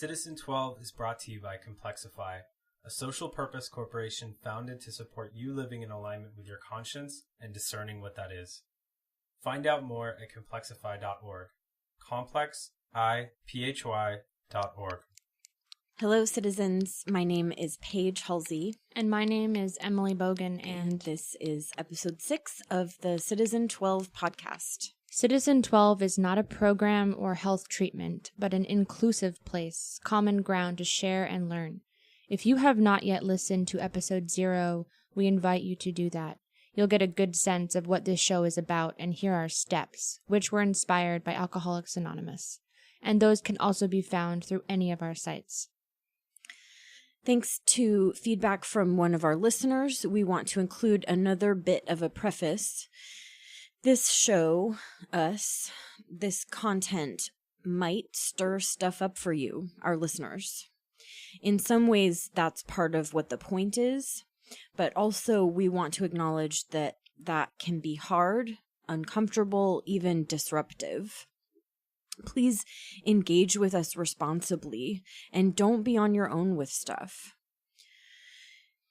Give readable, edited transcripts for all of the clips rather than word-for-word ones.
Citizen 12 is brought to you by Complexify, a social purpose corporation founded to support you living in alignment with your conscience and discerning what that is. Find out more at complexify.org. complexiphy.org. Hello, citizens. My name is Paige Hulsey. And my name is Emily Bogen, And this is episode 6 of the Citizen 12 podcast. Citizen 12 is not a program or health treatment, but an inclusive place, common ground to share and learn. If you have not yet listened to episode 0, we invite you to do that. You'll get a good sense of what this show is about and hear our steps, which were inspired by Alcoholics Anonymous. And those can also be found through any of our sites. Thanks to feedback from one of our listeners, we want to include another bit of a preface. This show, this content might stir stuff up for you, our listeners. In some ways, that's part of what the point is, but also we want to acknowledge that that can be hard, uncomfortable, even disruptive. Please engage with us responsibly and don't be on your own with stuff.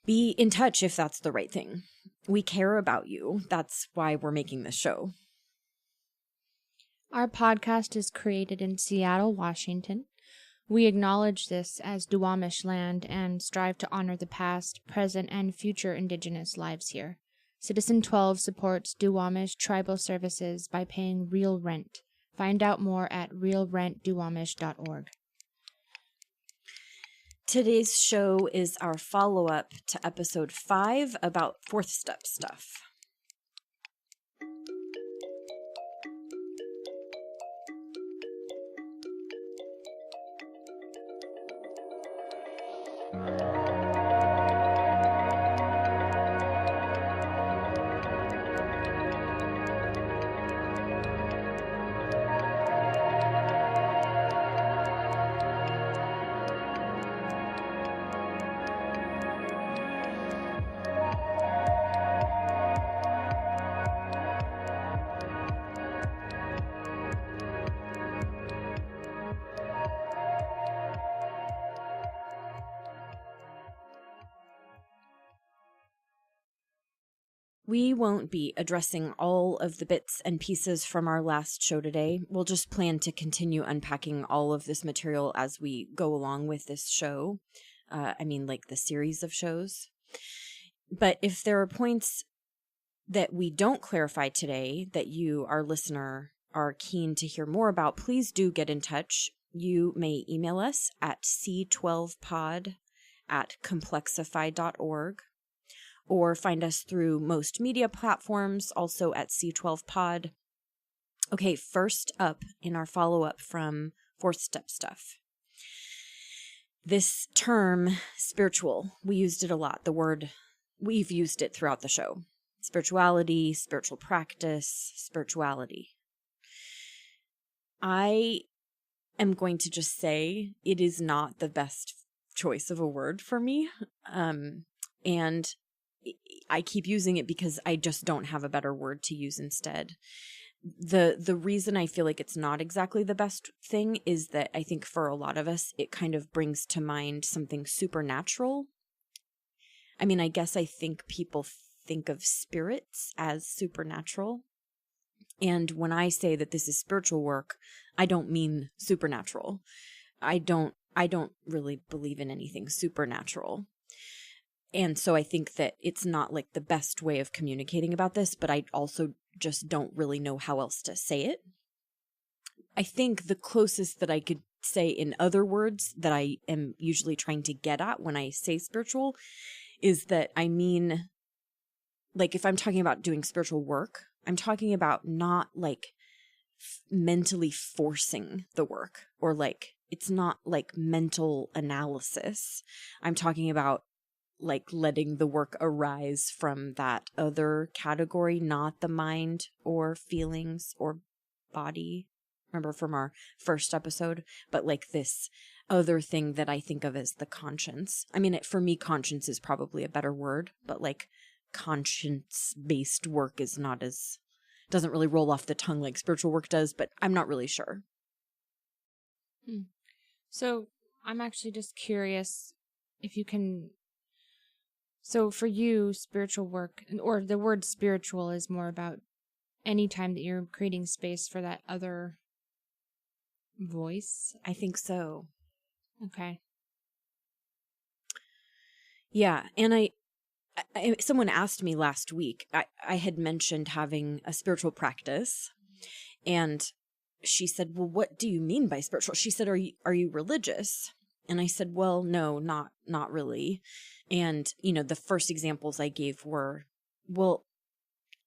Be in touch if that's the right thing. We care about you. That's why we're making this show. Our podcast is created in Seattle, Washington. We acknowledge this as Duwamish land and strive to honor the past, present, and future Indigenous lives here. Citizen 12 supports Duwamish tribal services by paying real rent. Find out more at realrentduwamish.org. Today's show is our follow-up to episode 5 about fourth step stuff. We won't be addressing all of the bits and pieces from our last show today. We'll just plan to continue unpacking all of this material as we go along with this show. Like the series of shows. But if there are points that we don't clarify today that you, our listener, are keen to hear more about, please do get in touch. You may email us at C12Pod@complexify.org. Or find us through most media platforms, also at C12Pod. Okay, first up in our follow-up from fourth step stuff. This term, spiritual, we used it a lot. The word, we've used it throughout the show. Spirituality, spiritual practice, spirituality. I am going to just say it is not the best choice of a word for me. And I keep using it because I just don't have a better word to use instead. The reason I feel like it's not exactly the best thing is that I think for a lot of us, it kind of brings to mind something supernatural. I guess I think people think of spirits as supernatural. And when I say that this is spiritual work, I don't mean supernatural. I don't really believe in anything supernatural. And so I think that it's not like the best way of communicating about this, but I also just don't really know how else to say it. I think the closest that I could say in other words that I am usually trying to get at when I say spiritual is that I mean, like if I'm talking about doing spiritual work, I'm talking about not like mentally forcing the work or like it's not like mental analysis. I'm talking about like letting the work arise from that other category, not the mind or feelings or body. Remember from our first episode, but like this other thing that I think of as the conscience. For me, conscience is probably a better word, but like conscience-based work is not as, doesn't really roll off the tongue like spiritual work does, but I'm not really sure. So I'm actually just curious if you can. So for you, spiritual work, or the word spiritual is more about any time that you're creating space for that other voice? I think so. Okay. Yeah, and I someone asked me last week, I had mentioned having a spiritual practice, and she said, well, what do you mean by spiritual? She said, are you religious? And I said, well, no, not really. And, the first examples I gave were, well,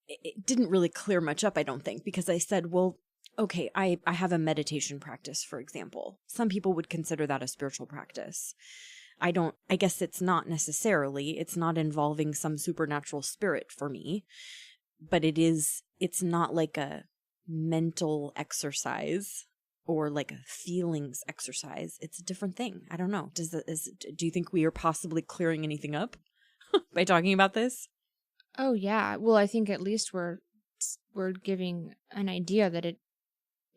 it didn't really clear much up, I don't think, because I said, well, okay, I have a meditation practice, for example. Some people would consider that a spiritual practice. I guess it's not necessarily, it's not involving some supernatural spirit for me, but it's not like a mental exercise or like a feelings exercise. It's a different thing. I don't know. Do you think we are possibly clearing anything up by talking about this? Oh, yeah. Well, I think at least we're giving an idea that it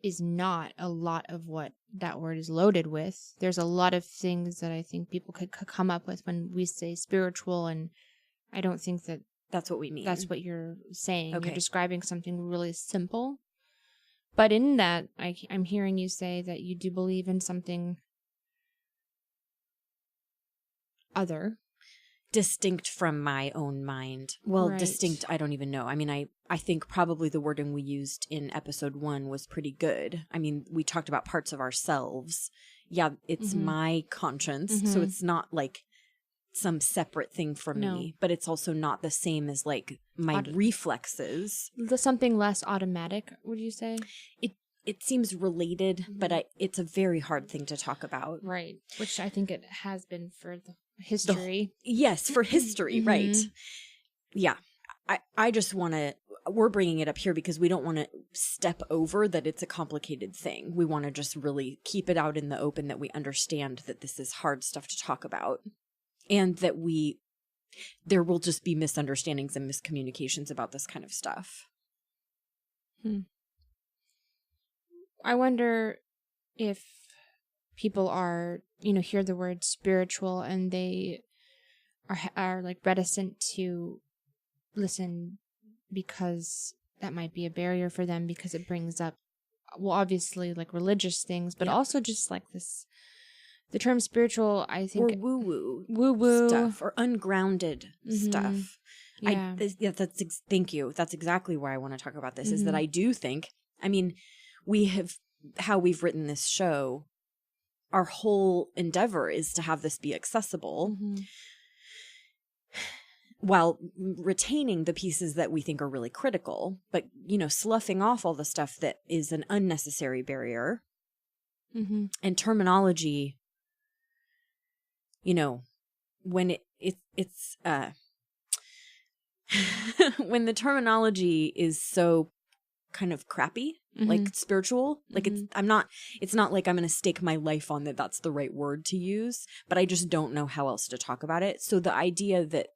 is not a lot of what that word is loaded with. There's a lot of things that I think people could come up with when we say spiritual, and I don't think that that's what we mean. That's what you're saying. Okay. You're describing something really simple. But in that, I'm hearing you say that you do believe in something other. Distinct from my own mind. Well, Right. Distinct, I don't even know. I mean, I think probably the wording we used in episode 1 was pretty good. I mean, we talked about parts of ourselves. Yeah, it's my conscience, so it's not like some separate thing from me, but it's also not the same as like my reflexes. Something less automatic, would you say? It seems related, but it's a very hard thing to talk about. Right, which I think it has been for the history. Yes, for history, right. Yeah, I just want to, we're bringing it up here because we don't want to step over that it's a complicated thing. We want to just really keep it out in the open, that we understand that this is hard stuff to talk about, and that there will just be misunderstandings and miscommunications about this kind of stuff. I wonder if people are, hear the word spiritual and they are like reticent to listen because that might be a barrier for them, because it brings up, well, obviously like religious things, but also just like this, the term spiritual, I think, or woo-woo stuff, or ungrounded stuff. Yeah. Thank you. That's exactly why I want to talk about this, is that I do think, I mean, how we've written this show, our whole endeavor is to have this be accessible while retaining the pieces that we think are really critical, but, sloughing off all the stuff that is an unnecessary barrier. And terminology, when it's when the terminology is so kind of crappy, like spiritual, like it's not like I'm going to stake my life on that that's the right word to use, but I just don't know how else to talk about it. So the idea that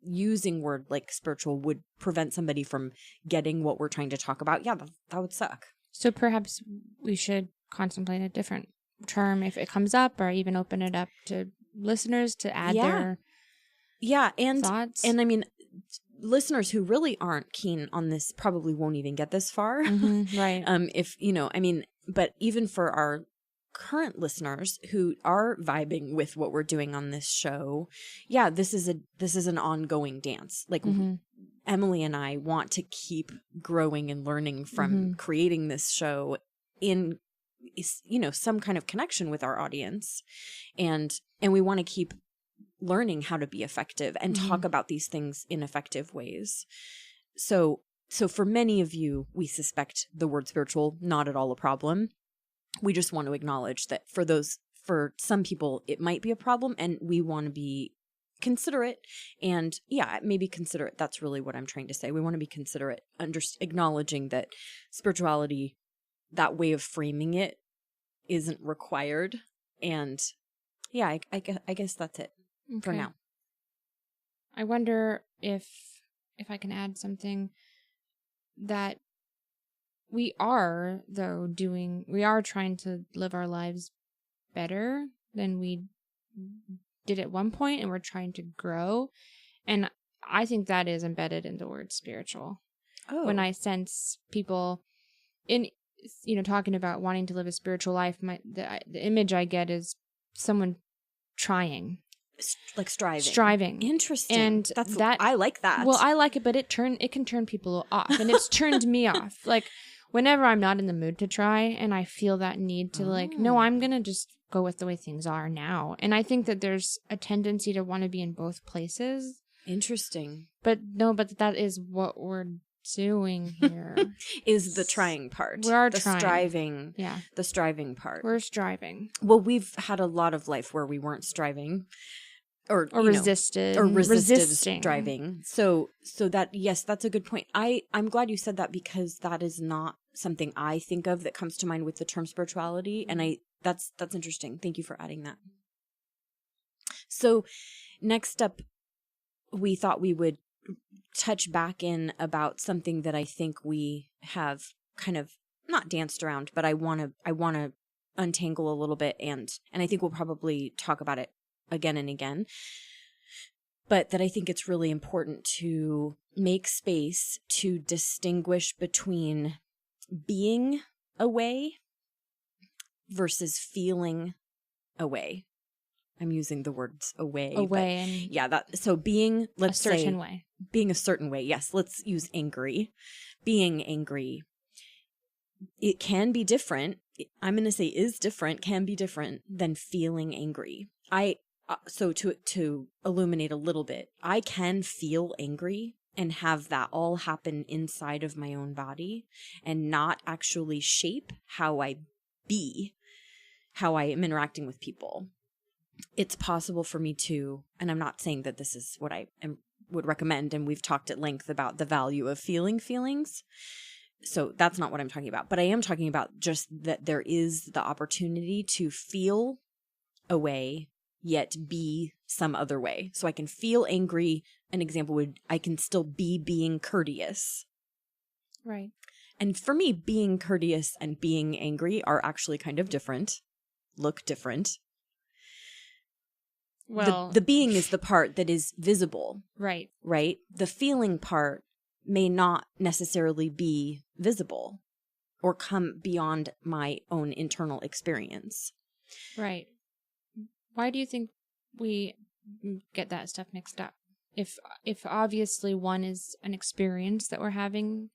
using word like spiritual would prevent somebody from getting what we're trying to talk about, that would suck. So perhaps we should contemplate a different term if it comes up, or even open it up to listeners to add their thoughts. And I mean, listeners who really aren't keen on this probably won't even get this far. Right. But even for our current listeners who are vibing with what we're doing on this show, this is an ongoing dance. Like Emily and I want to keep growing and learning from creating this show in some kind of connection with our audience, and we want to keep learning how to be effective and talk about these things in effective ways. So for many of you, we suspect the word spiritual not at all a problem. We just want to acknowledge that for some people it might be a problem, and we want to be considerate, and maybe considerate. That's really what I'm trying to say. We want to be considerate, acknowledging that spirituality, that way of framing it, isn't required. And I guess that's it for now. I wonder if I can add something, that we are trying to live our lives better, than we did at one point, and we're trying to grow. And I think that is embedded in the word spiritual. Oh. When I sense people in, talking about wanting to live a spiritual life, the image I get is someone trying. Like striving. Striving. Interesting. And I like that. Well, I like it, but it can turn people off. And it's turned me off. Like, whenever I'm not in the mood to try and I feel that need to no, I'm going to just go with the way things are now. And I think that there's a tendency to want to be in both places. Interesting. But that is what we're doing here. Is the trying part. We are the trying. Striving. Yeah. The striving part. We're striving. Well, we've had a lot of life where we weren't striving. Or resisted. Or resisted resisting. striving. So that, yes, that's a good point. I'm glad you said that, because that is not something I think of that comes to mind with the term spirituality. And that's interesting. Thank you for adding that. So next up, we thought we would touch back in about something that I think we have kind of not danced around, but I want to untangle a little bit, and I think we'll probably talk about it again and again, but that I think it's really important to make space to distinguish between being away versus feeling away. I'm using the words away. And yeah, so being, let's say, a certain say, way. Being a certain way. Yes, let's use angry. Being angry. It can be different. I'm going to say is different, can be different than feeling angry. So to illuminate a little bit, I can feel angry and have that all happen inside of my own body and not actually shape how I am interacting with people. It's possible for me to, and I'm not saying that this is what I would recommend, and we've talked at length about the value of feeling feelings. So that's not what I'm talking about. But I am talking about just that there is the opportunity to feel a way, yet be some other way. So I can feel angry. An example I can still be being courteous. Right. And for me, being courteous and being angry are actually kind of different, look different. Well, the being is the part that is visible. Right. Right? The feeling part may not necessarily be visible or come beyond my own internal experience. Right. Why do you think we get that stuff mixed up? If obviously one is an experience that we're having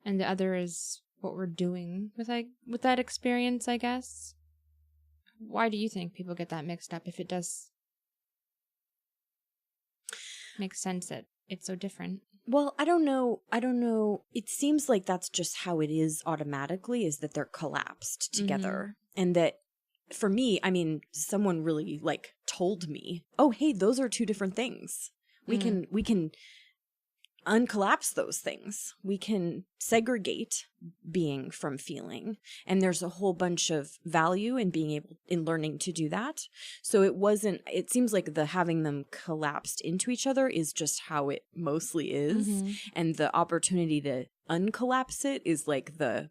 and the other is what we're doing with that experience, I guess. Why do you think people get that mixed up if it does make sense that it's so different? Well, I don't know. It seems like that's just how it is automatically, is that they're collapsed together. Mm-hmm. And that for me, I mean, someone really told me, oh, hey, those are two different things. We can uncollapse those things. We can segregate being from feeling. And there's a whole bunch of value in in learning to do that. So it seems like the having them collapsed into each other is just how it mostly is. Mm-hmm. And the opportunity to uncollapse it is the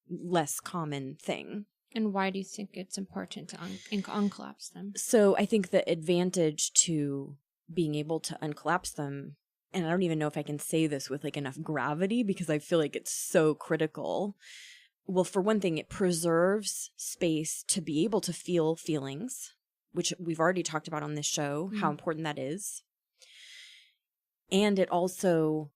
less common thing. And why do you think it's important to uncollapse them? So I think the advantage to being able to uncollapse them, and I don't even know if I can say this with enough gravity because I feel like it's so critical. Well, for one thing, it preserves space to be able to feel feelings, which we've already talked about on this show, how important that is. And it also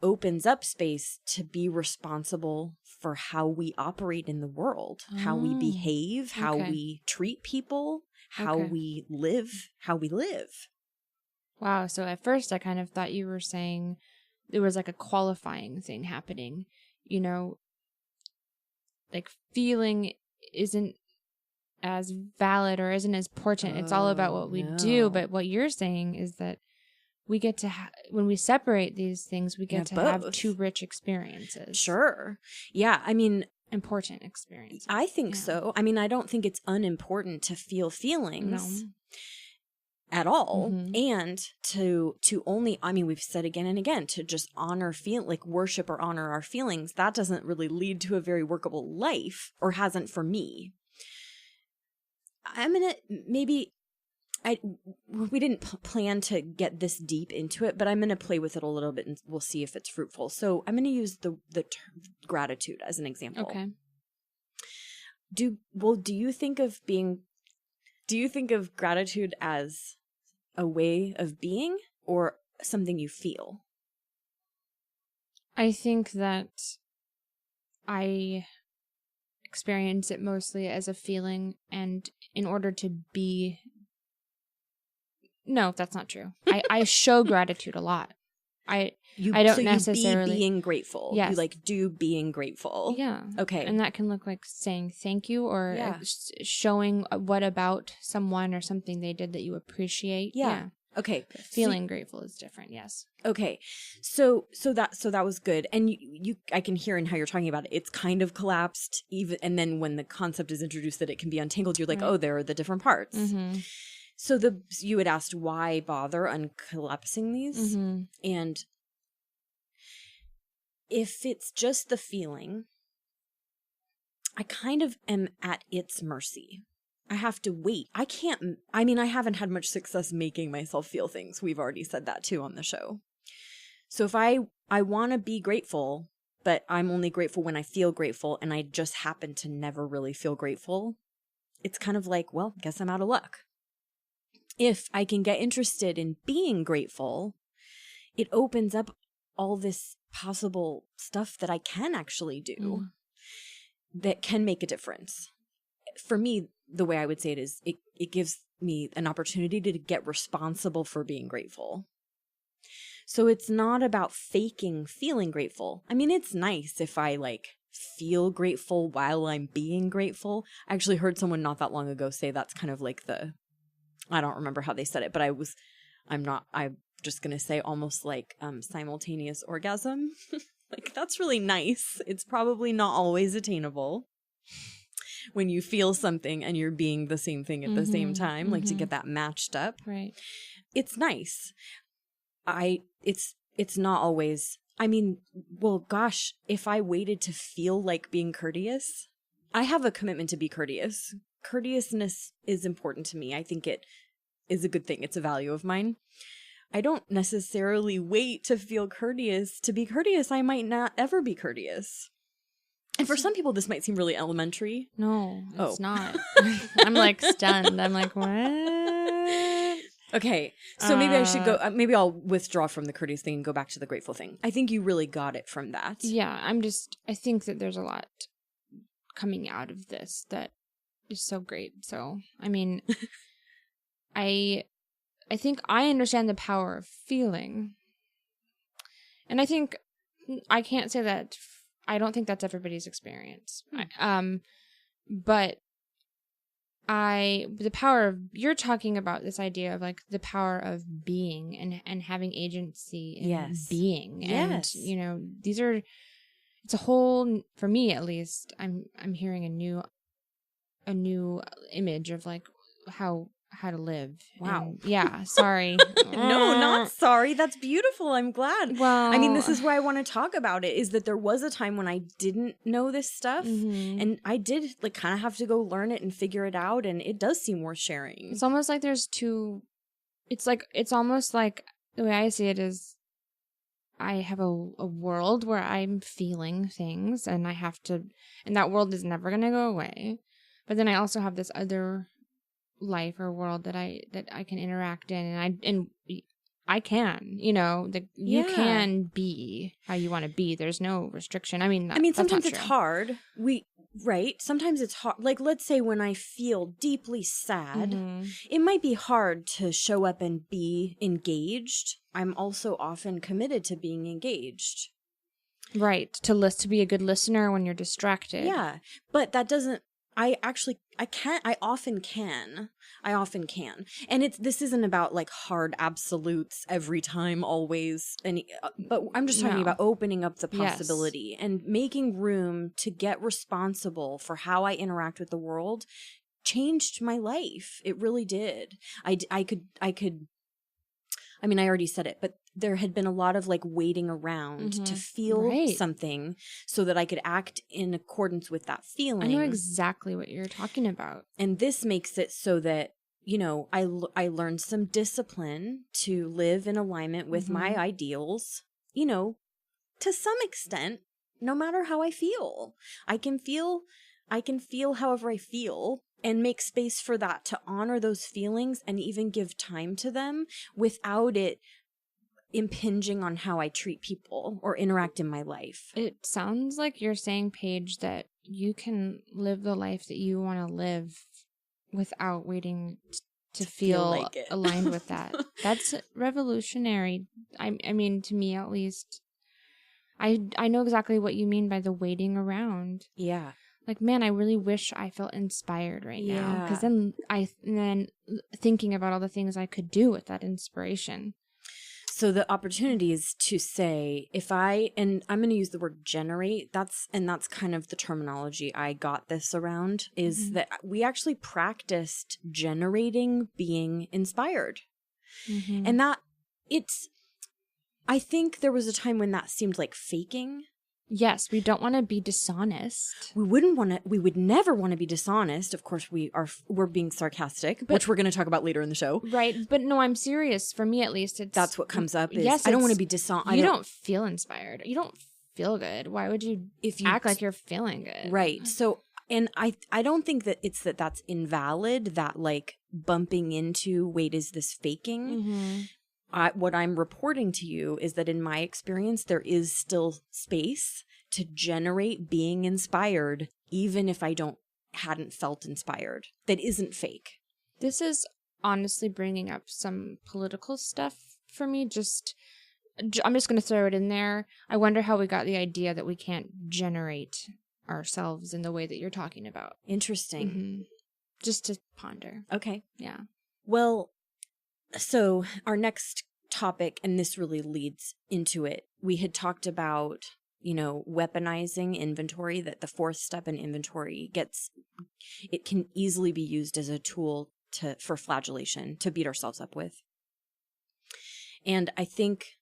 opens up space to be responsible for how we operate in the world, how we behave, how we treat people, how we live. Wow. So at first I kind of thought you were saying there was a qualifying thing happening, feeling isn't as valid or isn't as important. It's all about what we do. But what you're saying is that we get to, when we separate these things, we get to both. Have two rich experiences. Sure. Yeah. I mean, important experiences. I think so. I mean, I don't think it's unimportant to feel feelings. No. At all. Mm-hmm. And to only, I mean, we've said again and again, to just honor worship or honor our feelings, that doesn't really lead to a very workable life, or hasn't for me. I'm going to maybe, we didn't plan to get this deep into it, but I'm going to play with it a little bit and we'll see if it's fruitful. So I'm going to use the term gratitude as an example. Okay. Do you think of gratitude as a way of being or something you feel? I think that I experience it mostly as a feeling, and in order to be... No, that's not true. I show gratitude a lot. I don't necessarily... be being grateful. Yes. You do being grateful. Yeah. Okay. And that can look like saying thank you or showing what about someone or something they did that you appreciate. Yeah. Okay. Feeling grateful is different. Yes. Okay. So that was good. And I can hear in how you're talking about it. It's kind of collapsed even. And then when the concept is introduced that it can be untangled, you're like, right. Oh, there are the different parts. Mm-hmm. So you had asked why bother uncollapsing these? Mm-hmm. And if it's just the feeling, I kind of am at its mercy. I have to wait. I haven't had much success making myself feel things. We've already said that too on the show. So if I want to be grateful, but I'm only grateful when I feel grateful and I just happen to never really feel grateful, it's kind of like, well, guess I'm out of luck. If I can get interested in being grateful, it opens up all this possible stuff that I can actually do that can make a difference. For me, the way I would say it is it gives me an opportunity to get responsible for being grateful. So it's not about faking feeling grateful. I mean, it's nice if I feel grateful while I'm being grateful. I actually heard someone not that long ago say that's kind of like I don't remember how they said it, but I'm just going to say almost like simultaneous orgasm. That's really nice. It's probably not always attainable when you feel something and you're being the same thing at the same time, to get that matched up. Right. It's nice. It's not always, well, gosh, if I waited to feel like being courteous, I have a commitment to be courteous. Courteousness is important to me. I think it is a good thing. It's a value of mine. I don't necessarily wait to feel courteous to be courteous. I might not ever be courteous. And for some people, this might seem really elementary. No, it's not. I'm stunned. I'm like, what? Okay. So maybe I should go, maybe I'll withdraw from the courteous thing and go back to the grateful thing. I think you really got it from that. Yeah. I think that there's a lot coming out of this that is so great. So, I think I understand the power of feeling. And I think I can't say that I don't think that's everybody's experience. But the power of, you're talking about this idea of the power of being and having agency in being. Yes. And, it's a whole, for me at least, I'm hearing a new image of how to live. Wow. And, yeah. Sorry. No, not sorry. That's beautiful. I'm glad. Well, this is why I want to talk about it, is that there was a time when I didn't know this stuff and I did kind of have to go learn it and figure it out. And it does seem worth sharing. It's almost like there's it's almost like the way I see it is I have a world where I'm feeling things and and that world is never going to go away. But then I also have this other life or world that I can interact in, and I can, you can be how you want to be. There's no restriction. Sometimes it's hard. Sometimes it's hard. Let's say when I feel deeply sad, it might be hard to show up and be engaged. I'm also often committed to being engaged. Right. To be a good listener when you're distracted. Yeah. But that doesn't, I often can. And this isn't about hard absolutes every time, always. But I'm just talking about opening up the possibility and making room to get responsible for how I interact with the world changed my life. It really did. I already said it, but there had been a lot of like waiting around to feel Right. something so that I could act in accordance with that feeling. I know exactly what you're talking about. And this makes it so that, you know, I learned some discipline to live in alignment with my ideals, you know, to some extent, no matter how I feel. I can feel however I feel and make space for that, to honor those feelings and even give time to them without it impinging on how I treat people or interact in my life. It sounds like you're saying, Paige, that you can live the life that you want to live without waiting to feel like it. aligned with that. That's revolutionary. I mean, to me at least. I know exactly what you mean by the waiting around. Yeah. Like, man, I really wish I felt inspired right now. Because then thinking about all the things I could do with that inspiration. So the opportunity is to say, and I'm going to use the word generate, that's kind of the terminology I got this around, is that we actually practiced generating being inspired. And that I think there was a time when that seemed like faking. Yes, we don't want to be dishonest. We would never want to be dishonest. Of course, we're being sarcastic, which we're going to talk about later in the show. Right, but no, I'm serious. For me, at least, that's what comes up. Yes, I don't want to be dishonest. You don't feel inspired. You don't feel good. Why would you act like you're feeling good? Right. So, and I don't think that it's that's invalid, that like bumping into, wait, is this faking? What I'm reporting to you is that in my experience, there is still space to generate being inspired, even if I hadn't felt inspired. That isn't fake. This is honestly bringing up some political stuff for me. I'm just going to throw it in there. I wonder how we got the idea that we can't generate ourselves in the way that you're talking about. Interesting. Just to ponder. Okay. Yeah. Well, so our next topic, and this really leads into it, we had talked about, you know, weaponizing inventory, that the fourth step in inventory it can easily be used as a tool for flagellation, to beat ourselves up with. And I think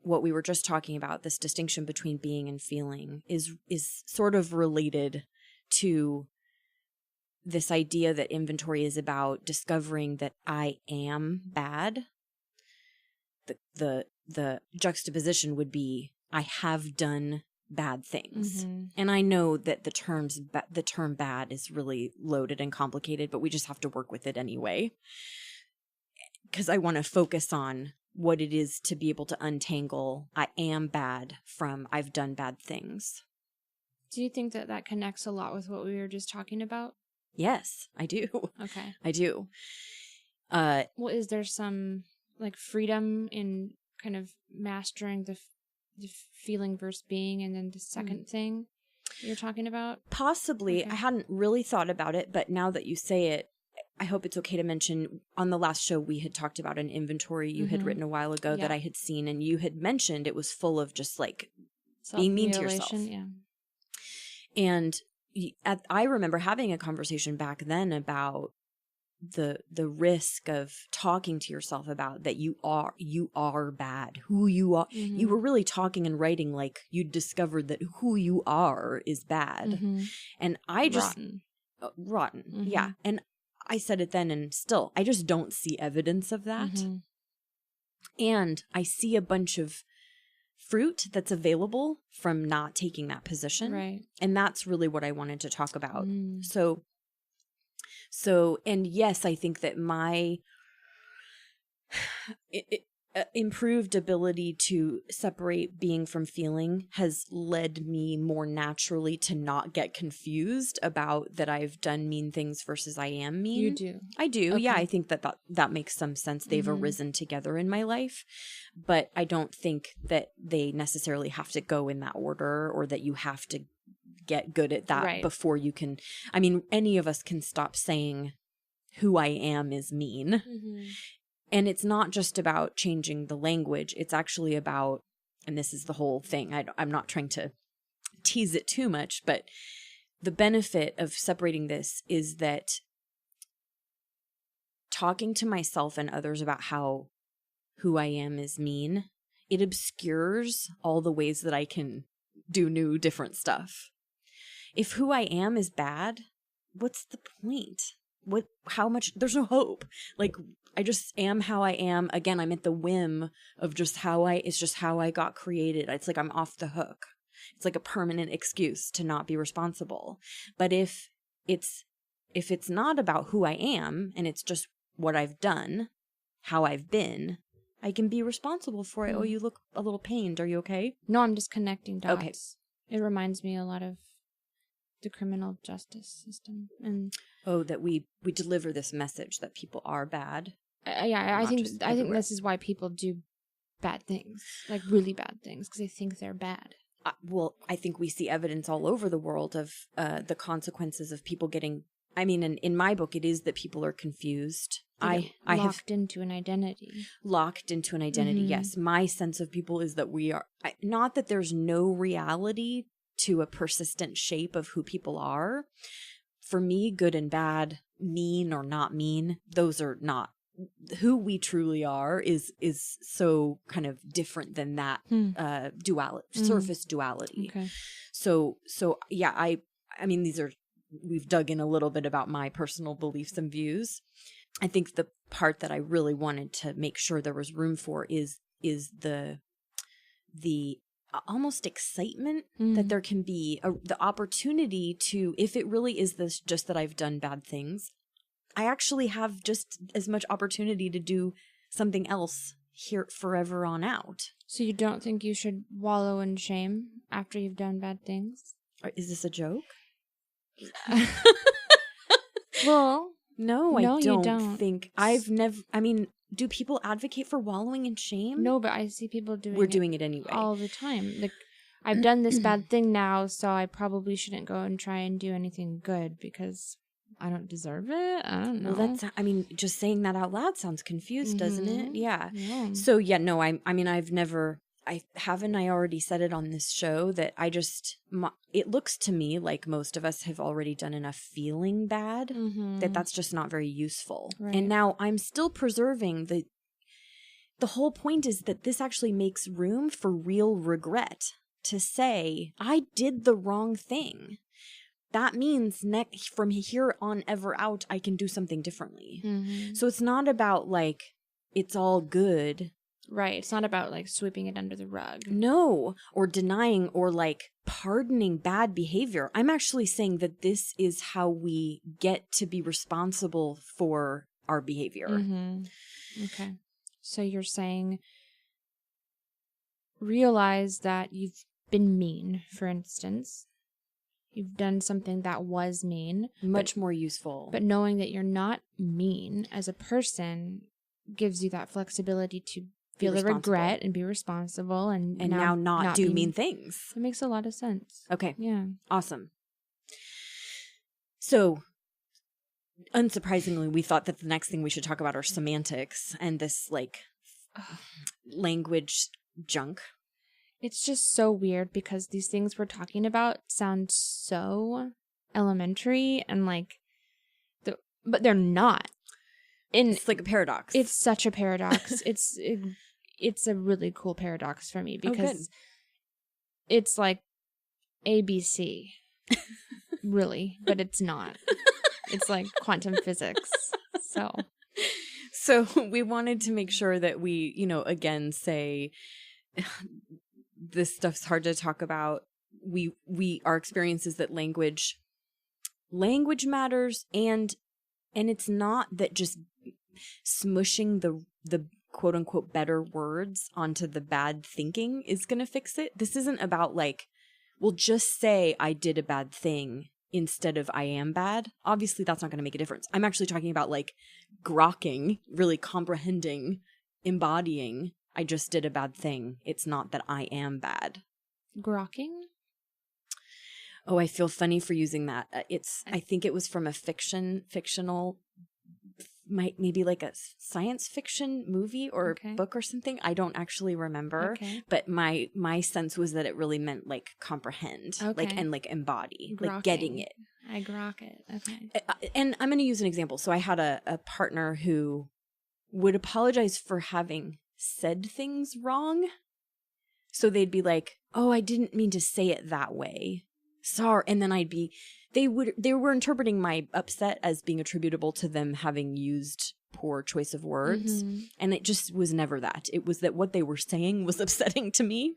what we were just talking about, this distinction between being and feeling, is sort of related to this idea that inventory is about discovering that I am bad. The juxtaposition would be, I have done bad things. And I know that the term bad is really loaded and complicated, but we just have to work with it anyway. Because I want to focus on what it is to be able to untangle I am bad from I've done bad things. Do you think that connects a lot with what we were just talking about? Yes, I do. Okay. I do. Well, is there some like freedom in kind of mastering the feeling versus being, and then the second thing you're talking about? Possibly. Okay. I hadn't really thought about it, but now that you say it, I hope it's okay to mention, on the last show we had talked about an inventory you had written a while ago that I had seen, and you had mentioned it was full of just like being mean to yourself. Yeah. And I remember having a conversation back then about the risk of talking to yourself about that you are bad, who you are. You were really talking and writing like you'd discovered that who you are is bad. And I just rotten. Yeah. And I said it then, and still I just don't see evidence of that. And I see a bunch of fruit that's available from not taking that position. Right. And that's really what I wanted to talk about. So, and yes, I think that my improved ability to separate being from feeling has led me more naturally to not get confused about that I've done mean things versus I am mean. You do. I do. Okay. Yeah, I think that makes some sense. They've arisen together in my life, but I don't think that they necessarily have to go in that order, or that you have to get good at that before you can. I mean, any of us can stop saying who I am is mean. And it's not just about changing the language. It's actually about, and this is the whole thing, I'm not trying to tease it too much, but the benefit of separating this is that talking to myself and others about who I am is mean it obscures all the ways that I can do new, different stuff. If who I am is bad, what's the point? There's no hope. Like, I just am how I am. Again, I'm at the whim of it's just how I got created. It's like I'm off the hook. It's like a permanent excuse to not be responsible. But if it's not about who I am and it's just what I've done, how I've been, I can be responsible for it. Oh, you look a little pained. Are you okay? No, I'm just connecting dots. Okay. It reminds me a lot of the criminal justice system. And that we deliver this message that people are bad. I think this is why people do bad things, like really bad things, because they think they're bad. I think we see evidence all over the world of the consequences of people getting. I mean, in my book, it is that people are confused. I have locked into an identity. Locked into an identity. Mm-hmm. Yes, my sense of people is that we are not that there's no reality to a persistent shape of who people are. For me, good and bad, mean or not mean, those are not. Who we truly are is so kind of different than that surface duality. Okay. So yeah, I mean, we've dug in a little bit about my personal beliefs and views. I think the part that I really wanted to make sure there was room for is the almost excitement that there can be, the opportunity to, if it really is this just that I've done bad things, I actually have just as much opportunity to do something else here forever on out. So you don't think you should wallow in shame after you've done bad things? Is this a joke? Well, no, I don't think. I've never, I mean, do people advocate for wallowing in shame? No, but I see people doing We're doing it anyway. All the time. Like, I've done this bad thing now, so I probably shouldn't go and try and do anything good because I don't deserve it. I don't know. Well, just saying that out loud sounds confused, doesn't it? Yeah. So, yeah, no, I mean, I already said it on this show that it looks to me like most of us have already done enough feeling bad that's just not very useful. Right. And now I'm still preserving the whole point is that this actually makes room for real regret to say, I did the wrong thing. That means from here on ever out, I can do something differently. Mm-hmm. So it's not about like, it's all good. Right. It's not about like sweeping it under the rug. No. Or denying or like pardoning bad behavior. I'm actually saying that this is how we get to be responsible for our behavior. Mm-hmm. Okay. So you're saying realize that you've been mean, for instance. You've done something that was mean. Much more useful. But knowing that you're not mean as a person gives you that flexibility to feel the regret and be responsible and now not do mean things. It makes a lot of sense. Okay. Yeah. Awesome. So, unsurprisingly, we thought that the next thing we should talk about are semantics and this like language junk. It's just so weird because these things we're talking about sound so elementary and like, but they're not. And it's like a paradox. It's such a paradox. It's a really cool paradox for me because it's like ABC, really, but it's not. It's like quantum physics. So we wanted to make sure that we, again say this stuff's hard to talk about. Our experience is that language matters, and it's not that just smushing the quote unquote better words onto the bad thinking is going to fix it. This isn't about like, well, just say I did a bad thing instead of I am bad. Obviously that's not going to make a difference. I'm actually talking about like grokking, really comprehending, embodying, I just did a bad thing. It's not that I am bad. Grokking? Oh, I feel funny for using that. I think it was from a fictional, maybe like a science fiction movie or book or something. I don't actually remember, but my sense was that it really meant like comprehend, and like embody, grokking. Like getting it. I grok it. Okay. And I'm going to use an example. So I had a partner who would apologize for having said things wrong So they'd be like, oh, I didn't mean to say it that way. Sorry. And then they were interpreting my upset as being attributable to them having used poor choice of words. Mm-hmm. And it just was never that. It was that what they were saying was upsetting to me.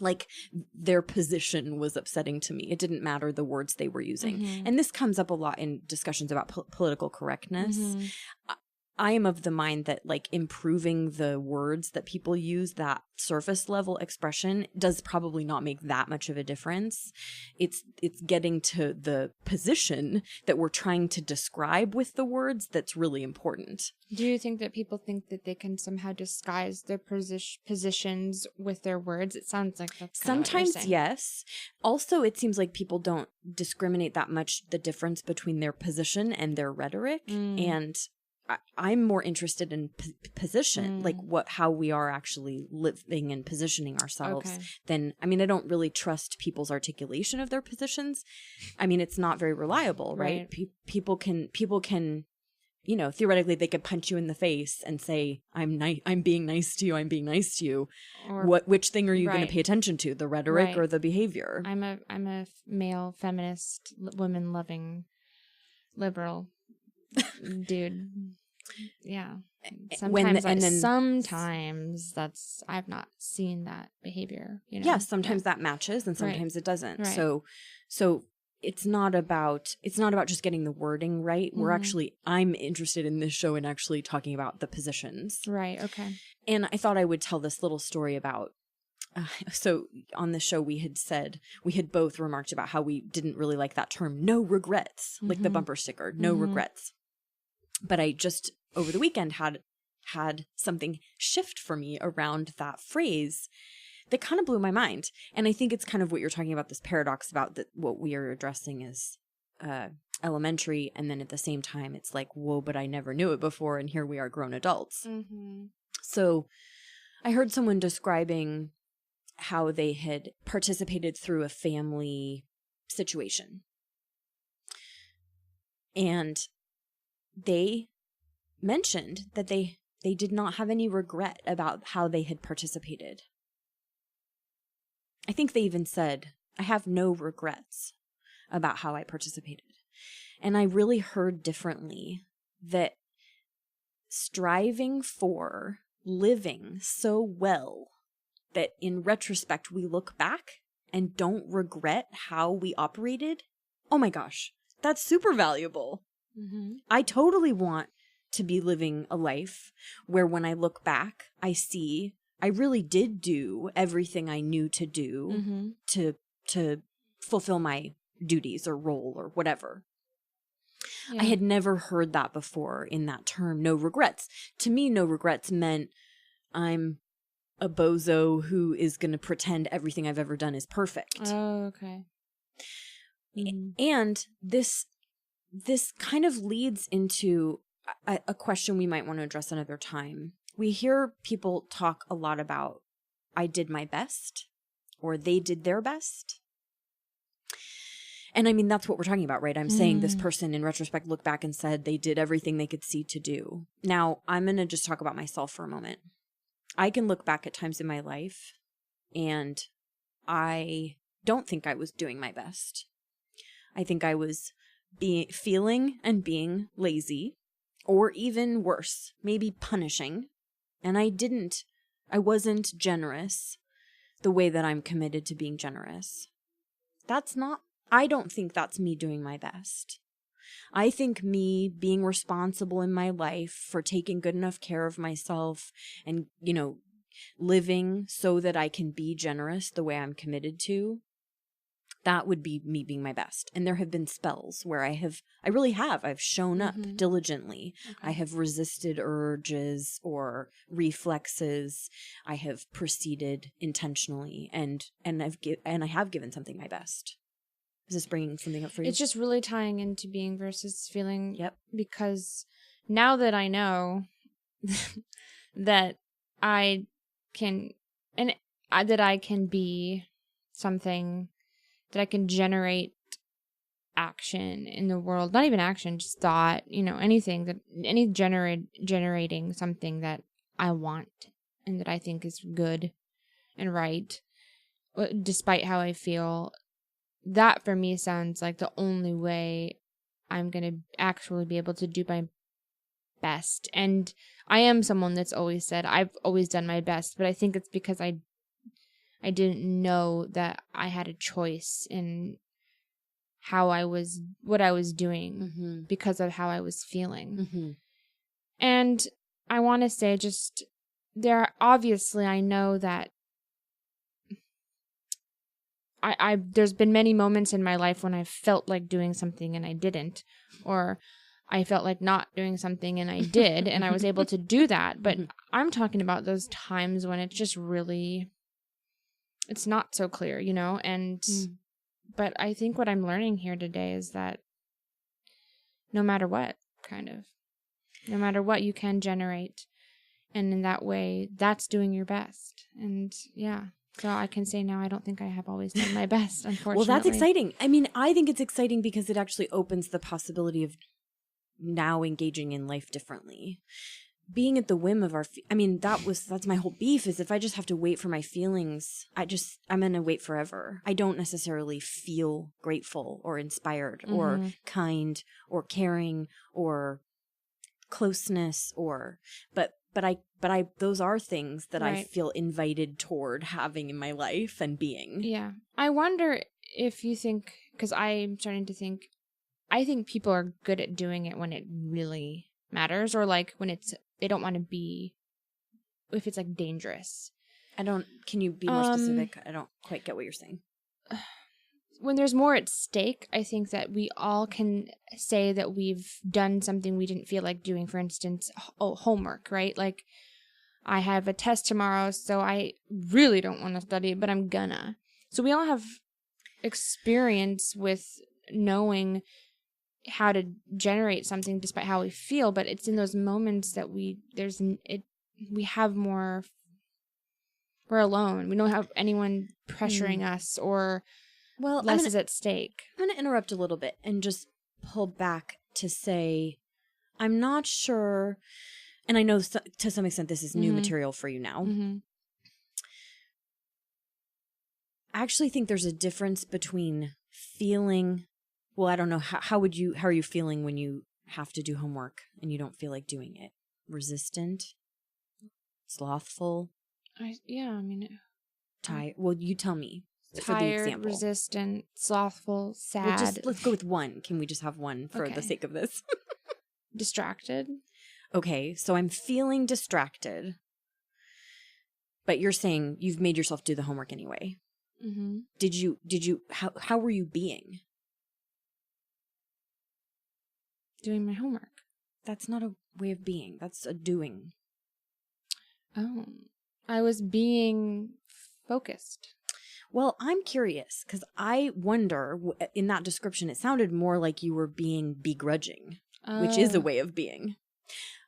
Like their position was upsetting to me. It didn't matter the words they were using. Mm-hmm. And this comes up a lot in discussions about political correctness. Mm-hmm. I am of the mind that like improving the words that people use, that surface level expression, does probably not make that much of a difference. It's getting to the position that we're trying to describe with the words that's really important. Do you think that people think that they can somehow disguise their positions with their words? It sounds like that's kind of what you're Sometimes, saying. yes. Also, it seems like people don't discriminate that much the difference between their position and their rhetoric. And I'm more interested in position, like how we are actually living and positioning ourselves than, I mean, I don't really trust people's articulation of their positions. I mean, it's not very reliable, right? People can, you know, theoretically they could punch you in the face and say, I'm being nice to you. I'm being nice to you. Or, which thing are you going to pay attention to, the rhetoric or the behavior? I'm a male feminist, women loving, liberal dude. Yeah. Sometimes that's, I've not seen that behavior, you know. Yeah, sometimes that matches and sometimes it doesn't. Right. So it's not about just getting the wording right. I'm interested in this show in actually talking about the positions. Right, okay. And I thought I would tell this little story about so on the show we had both remarked about how we didn't really like that term, no regrets, like the bumper sticker, no regrets. But I just over the weekend had something shift for me around that phrase that kind of blew my mind. And I think it's kind of what you're talking about, this paradox about that what we are addressing is elementary, and then at the same time it's like, whoa, but I never knew it before, and here we are grown adults. So I heard someone describing how they had participated through a family situation. And they mentioned that they did not have any regret about how they had participated. I think they even said, I have no regrets about how I participated. And I really heard differently that striving for living so well that in retrospect we look back and don't regret how we operated, oh my gosh, that's super valuable. I totally want to be living a life where when I look back, I see I really did do everything I knew to do to fulfill my duties or role or whatever. Yeah. I had never heard that before in that term, no regrets. To me, no regrets meant I'm a bozo who is going to pretend everything I've ever done is perfect. Oh, okay. And this kind of leads into a question we might want to address another time. We hear people talk a lot about, I did my best, or they did their best. And I mean, that's what we're talking about, right? I'm saying this person in retrospect looked back and said they did everything they could see to do. Now, I'm going to just talk about myself for a moment. I can look back at times in my life and I don't think I was doing my best. I think I was feeling and being lazy, or even worse, maybe punishing. And I wasn't generous the way that I'm committed to being generous. I don't think that's me doing my best. I think me being responsible in my life for taking good enough care of myself and, you know, living so that I can be generous the way I'm committed to, that would be me being my best. And there have been spells where I've shown up diligently. Okay. I have resisted urges or reflexes. I have proceeded intentionally and I have given something my best. Is this bringing something up for you? It's just really tying into being versus feeling. Yep. Because now that I know that I can, that I can be something, that I can generate action in the world, not even action, just thought, anything generating something that I want and that I think is good and write, despite how I feel. That for me sounds like the only way I'm going to actually be able to do my best. And I am someone that's always said I've always done my best, but I think it's because I didn't know that I had a choice in what I was doing because of how I was feeling. And I want to say obviously I know that there's been many moments in my life when I felt like doing something and I didn't, or I felt like not doing something and I did, and I was able to do that. But I'm talking about those times when it's just really, it's not so clear, and but I think what I'm learning here today is that no matter what, you can generate. And in that way, that's doing your best. And yeah, so I can say now I don't think I have always done my best, unfortunately. Well, that's exciting. I mean, I think it's exciting because it actually opens the possibility of now engaging in life differently. Being at the whim of that's my whole beef, is if I just have to wait for my feelings, I'm going to wait forever. I don't necessarily feel grateful or inspired or kind or caring or closeness but those are things that I feel invited toward having in my life and being. Yeah. I wonder if you think, because I'm starting to think, I think people are good at doing it when it really matters, or like when they don't want to be, if it's like dangerous. Can you be more specific? I don't quite get what you're saying. When there's more at stake, I think that we all can say that we've done something we didn't feel like doing. For instance, homework, right? Like, I have a test tomorrow, so I really don't want to study, but I'm gonna. So we all have experience with knowing how to generate something despite how we feel, but it's in those moments that we have more, we're alone. We don't have anyone pressuring us, or less is at stake. I'm going to interrupt a little bit and just pull back to say, I'm not sure, and I know to some extent this is new material for you now. I actually think there's a difference between feeling, well, I don't know, how are you feeling when you have to do homework and you don't feel like doing it? Resistant? Slothful? Tired? Well, you tell me. Tired, resistant, slothful, sad. Let's go with one. Can we just have one for the sake of this? Distracted. Okay, so I'm feeling distracted, but you're saying you've made yourself do the homework anyway. Did you, how were you being? Doing my homework. That's not a way of being. That's a doing. Oh, I was being focused. Well, I'm curious because I wonder, in that description, it sounded more like you were being begrudging, which is a way of being.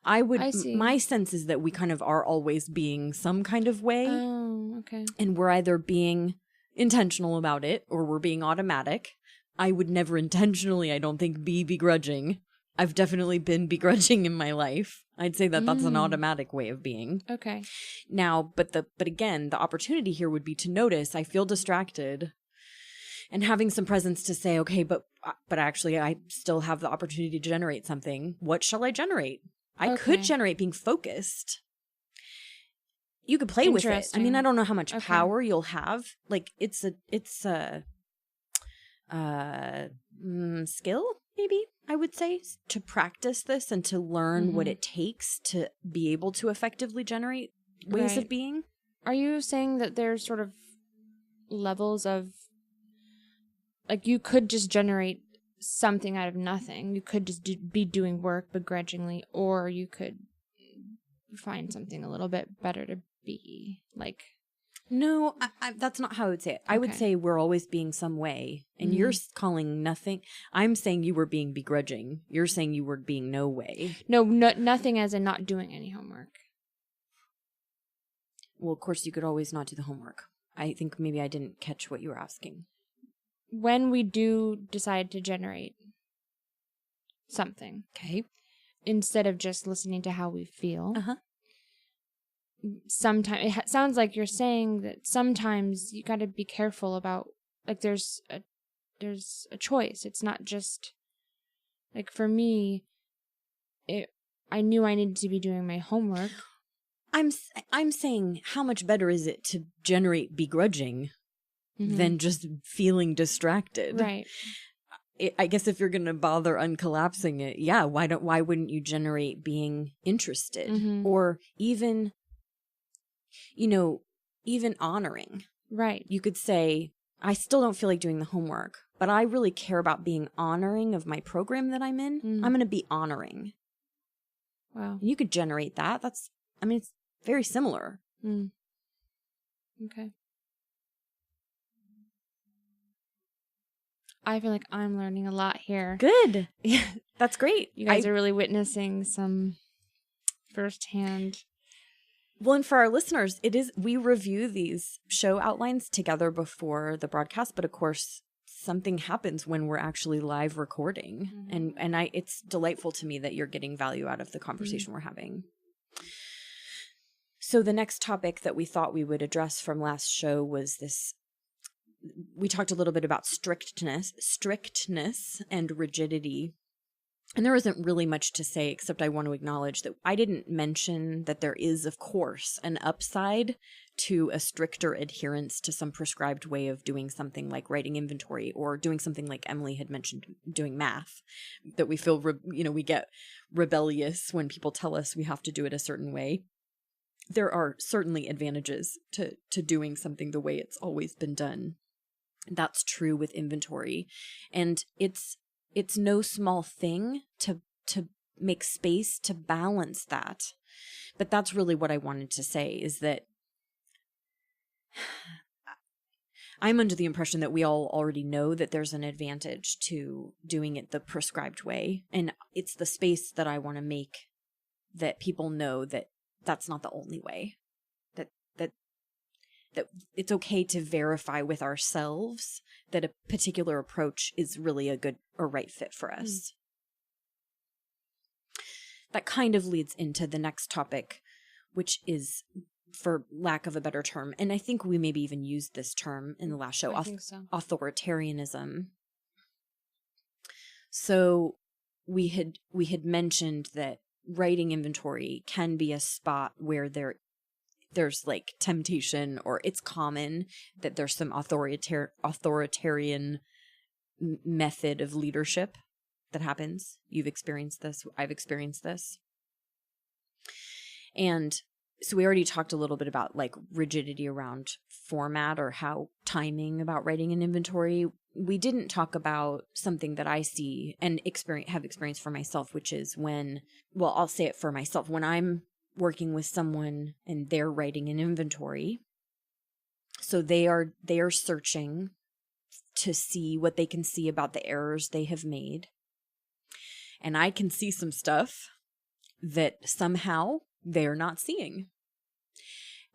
I see. My sense is that we kind of are always being some kind of way. Oh, okay. And we're either being intentional about it or we're being automatic. I would never intentionally, I don't think, be begrudging. I've definitely been begrudging in my life. I'd say that that's an automatic way of being. Okay. Now, but again, the opportunity here would be to notice I feel distracted and having some presence to say, okay, but actually I still have the opportunity to generate something. What shall I generate? I could generate being focused. You could play with it. I mean, I don't know how much power you'll have. Like it's a skill, maybe, I would say, to practice this and to learn what it takes to be able to effectively generate ways of being. Are you saying that there's sort of levels of, like, you could just generate something out of nothing? You could just be doing work begrudgingly, or you could find something a little bit better to be, like... No, that's not how I would say it. I would say we're always being some way, and you're calling nothing. I'm saying you were being begrudging. You're saying you were being no way. No, nothing as in not doing any homework. Well, of course, you could always not do the homework. I think maybe I didn't catch what you were asking. When we do decide to generate something, okay, instead of just listening to how we feel, sometimes it sounds like you're saying that sometimes you got to be careful about, like, there's a choice. It's not just like, for me, I knew I needed to be doing my homework. I'm saying, how much better is it to generate begrudging than just feeling distracted? Right. I guess if you're going to bother uncollapsing it, yeah, why wouldn't you generate being interested or even, even honoring? Right. You could say, I still don't feel like doing the homework, but I really care about being honoring of my program that I'm in. I'm going to be honoring. Wow. And you could generate that. It's very similar. Okay. I feel like I'm learning a lot here. Good. Yeah, that's great. You guys are really witnessing some firsthand. Well, and for our listeners, we review these show outlines together before the broadcast, but of course, something happens when we're actually live recording. And it's delightful to me that you're getting value out of the conversation we're having. So the next topic that we thought we would address from last show was this. We talked a little bit about strictness and rigidity. And there isn't really much to say, except I want to acknowledge that I didn't mention that there is, of course, an upside to a stricter adherence to some prescribed way of doing something like writing inventory, or doing something like Emily had mentioned, doing math, that we feel, we get rebellious when people tell us we have to do it a certain way. There are certainly advantages to doing something the way it's always been done. That's true with inventory. And it's no small thing to make space to balance that. But that's really what I wanted to say, is that I'm under the impression that we all already know that there's an advantage to doing it the prescribed way. And it's the space that I want to make, that people know that that's not the only way. That it's okay to verify with ourselves that a particular approach is really a good or right fit for us. That kind of leads into the next topic, which is, for lack of a better term, and I think we maybe even used this term in the last show, I think so. Authoritarianism. So we had mentioned that writing inventory can be a spot where there's like temptation, or it's common that there's some authoritarian method of leadership that happens. You've experienced this. I've experienced this. And so we already talked a little bit about like rigidity around format, or how timing about writing an inventory. We didn't talk about something that I see and have experienced for myself, which is I'll say it for myself. When I'm working with someone and they're writing an inventory, so they are searching to see what they can see about the errors they have made, and I can see some stuff that somehow they're not seeing,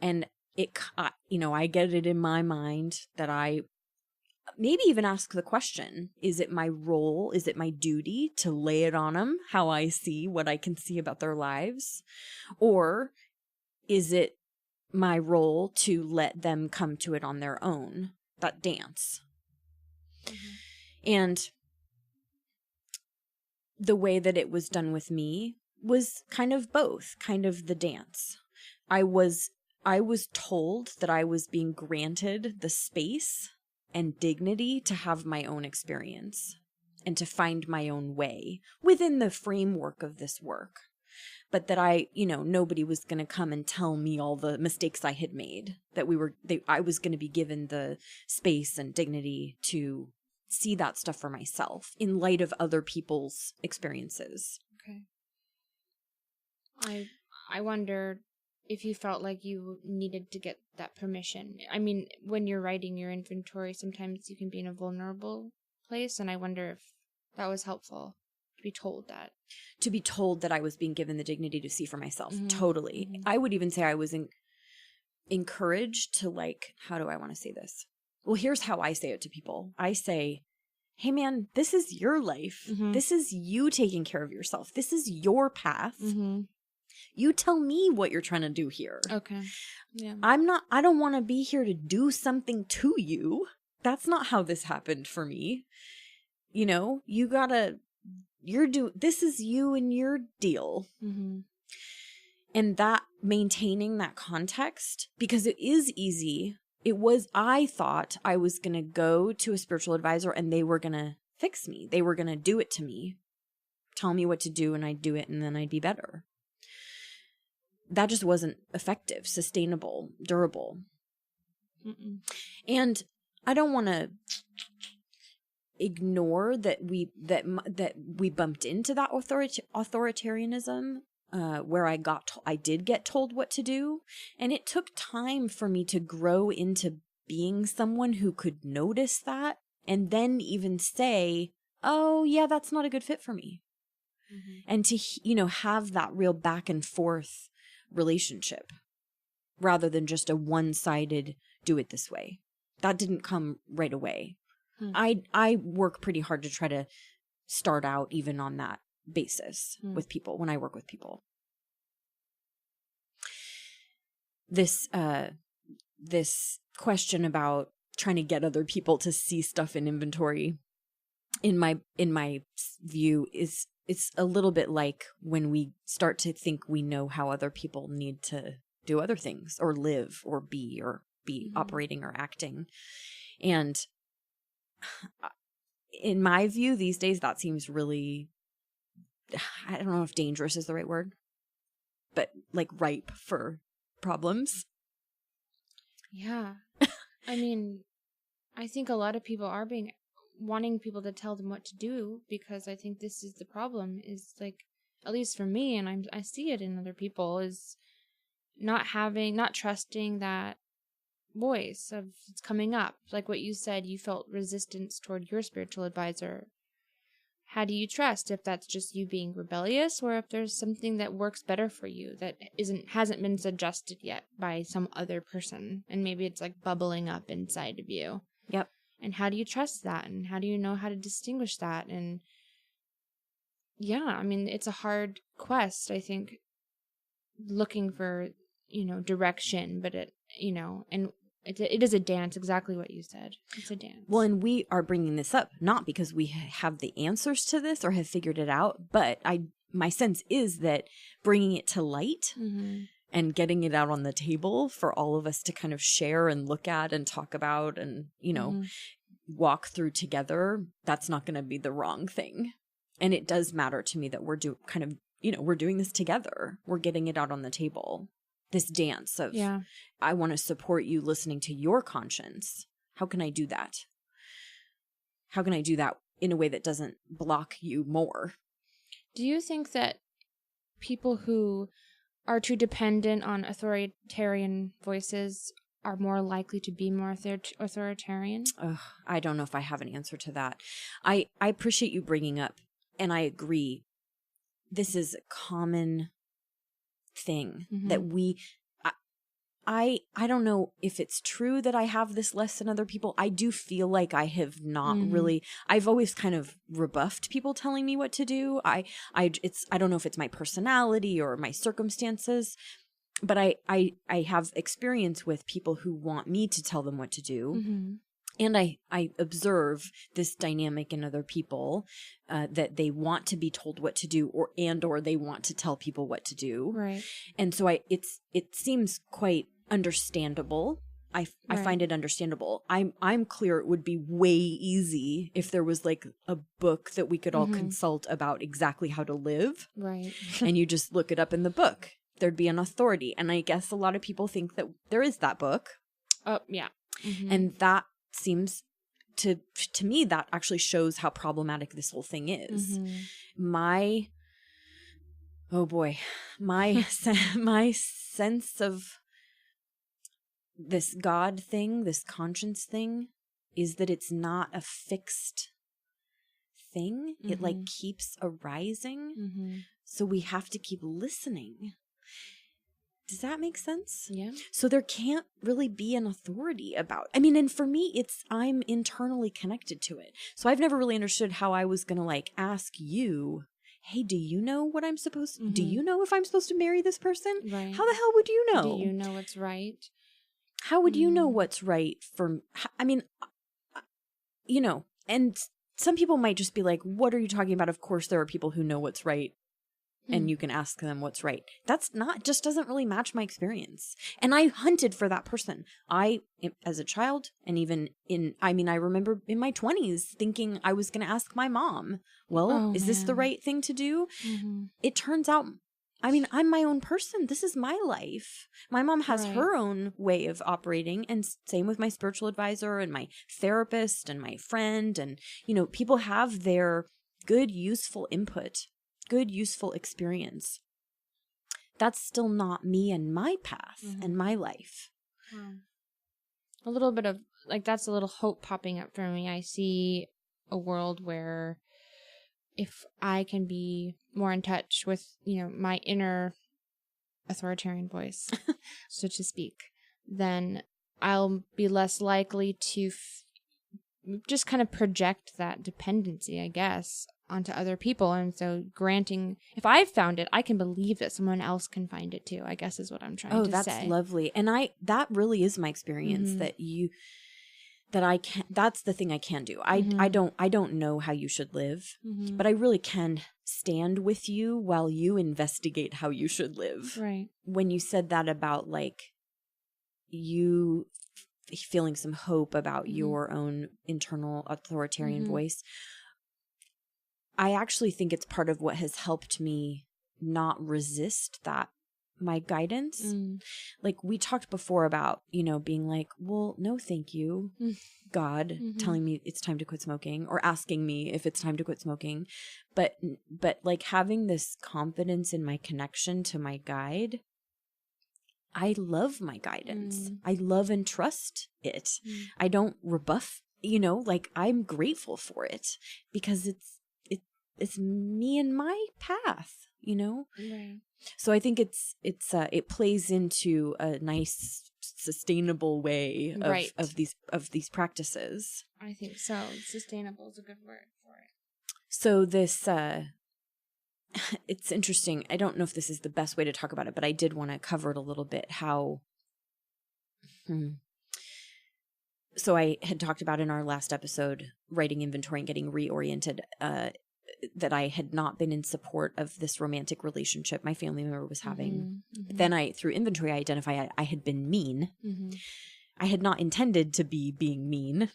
and I get it in my mind that I maybe even ask the question, is it my role, is it my duty to lay it on them how I see what I can see about their lives? Or is it my role to let them come to it on their own? That dance. And the way that it was done with me was kind of both, kind of the dance. I was told that I was being granted the space and dignity to have my own experience and to find my own way within the framework of this work. But that nobody was going to come and tell me all the mistakes I had made, that I was going to be given the space and dignity to see that stuff for myself in light of other people's experiences. Okay. I wonder if you felt like you needed to get that permission. I mean, when you're writing your inventory, sometimes you can be in a vulnerable place, and I wonder if that was helpful to be told that. To be told that I was being given the dignity to see for myself. Totally. I would even say I was encouraged to, like, how do I want to say this? Well, here's how I say it to people. I say, hey man, this is your life. This is you taking care of yourself. This is your path. You tell me what you're trying to do here. Okay. Yeah. I don't want to be here to do something to you. That's not how this happened for me. You know, this is you and your deal. Mm-hmm. And that maintaining that context, because it is easy. I thought I was going to go to a spiritual advisor and they were going to fix me. They were going to do it to me, tell me what to do, and I'd do it and then I'd be better. That just wasn't effective, sustainable, durable. Mm-mm. And I don't want to ignore that we bumped into that authoritarianism where I did get told what to do, and it took time for me to grow into being someone who could notice that and then even say, "Oh, yeah, that's not a good fit for me." Mm-hmm. And to have that real back and forth relationship rather than just a one-sided do it this way. That didn't come right away. I work pretty hard to try to start out even on that basis with people when I work with people. This question about trying to get other people to see stuff in inventory, in my view, it's a little bit like when we start to think we know how other people need to do other things or live or be operating or acting. And in my view, these days, that seems really, I don't know if dangerous is the right word, but like ripe for problems. Yeah. I mean, I think a lot of people are wanting people to tell them what to do, because I think this is the problem, is like, at least for me, and I see it in other people, is not trusting that voice of it's coming up. Like what you said, you felt resistance toward your spiritual advisor. How do you trust if that's just you being rebellious, or if there's something that works better for you that hasn't been suggested yet by some other person, and maybe it's like bubbling up inside of you? Yep. And how do you trust that? And how do you know how to distinguish that? And yeah, I mean, it's a hard quest, I think, looking for, direction, but it is a dance, exactly what you said. It's a dance. Well, and we are bringing this up not because we have the answers to this or have figured it out, but my sense is that bringing it to light and getting it out on the table for all of us to kind of share and look at and talk about and, walk through together, that's not going to be the wrong thing. And it does matter to me that we're doing this together. We're getting it out on the table. This dance of, I want to support you listening to your conscience. How can I do that? How can I do that in a way that doesn't block you more? Do you think that people who are too dependent on authoritarian voices are more likely to be more authoritarian? I don't know if I have an answer to that. I appreciate you bringing up, and I agree, this is a common thing that I don't know if it's true that I have this less than other people. I do feel like I have not really, I've always kind of rebuffed people telling me what to do. I don't know if it's my personality or my circumstances, but I have experience with people who want me to tell them what to do. And I observe this dynamic in other people, that they want to be told what to do, or they want to tell people what to do. Right. And so it seems quite understandable. I find it understandable. I'm clear it would be way easy if there was like a book that we could all consult about exactly how to live. Right. And you just look it up in the book. There'd be an authority. And I guess a lot of people think that there is that book. Oh, yeah. And that seems to me, that actually shows how problematic this whole thing is. My sense of this God thing, this conscience thing, is that it's not a fixed thing. It like keeps arising. So we have to keep listening. Does that make sense? Yeah. So there can't really be an authority about, and for me, I'm internally connected to it. So I've never really understood how I was going to like ask you, hey, do you know what I'm supposed to, do you know if I'm supposed to marry this person? Right. How the hell would you know? Do you know what's right? How would you know what's right I mean, you know, and some people might just be like, what are you talking about? Of course, there are people who know what's right. And you can ask them what's right. That's just doesn't really match my experience. And I hunted for that person. As a child, and even I remember in my 20s thinking I was going to ask my mom, well, is this the right thing to do? Mm-hmm. It turns out, I'm my own person. This is my life. My mom has her own way of operating, and same with my spiritual advisor and my therapist and my friend. And, you know, people have their good, useful input, good, useful experience. That's still not me and my path and my life. A little bit of, like, that's a little hope popping up for me. I see a world where if I can be more in touch with, you know, my inner authoritarian voice, so to speak, then I'll be less likely to just kind of project that dependency, I guess, onto other people. And so if I've found it, I can believe that someone else can find it too, I guess is what I'm trying to say. Oh, that's lovely. And that really is my experience, that's the thing I can do. I don't know how you should live, but I really can stand with you while you investigate how you should live. Right. When you said that about, like, you feeling some hope about your own internal authoritarian voice, I actually think it's part of what has helped me not resist my guidance. Like, we talked before about, you know, being like, well, no, thank you, God, telling me it's time to quit smoking, or asking me if it's time to quit smoking. But like, having this confidence in my connection to my guide, I love my guidance. I love and trust it. I don't rebuff, you know, like, I'm grateful for it because it's me and my path, you know? Right. So I think it plays into a nice, sustainable way of these practices. I think so. Sustainable is a good word for it. So this, it's interesting. I don't know if this is the best way to talk about it, but I did want to cover it a little bit. How, so I had talked about in our last episode, writing inventory and getting reoriented, that I had not been in support of this romantic relationship my family member was having. Then through inventory, I identify I had been mean. I had not intended to be being mean.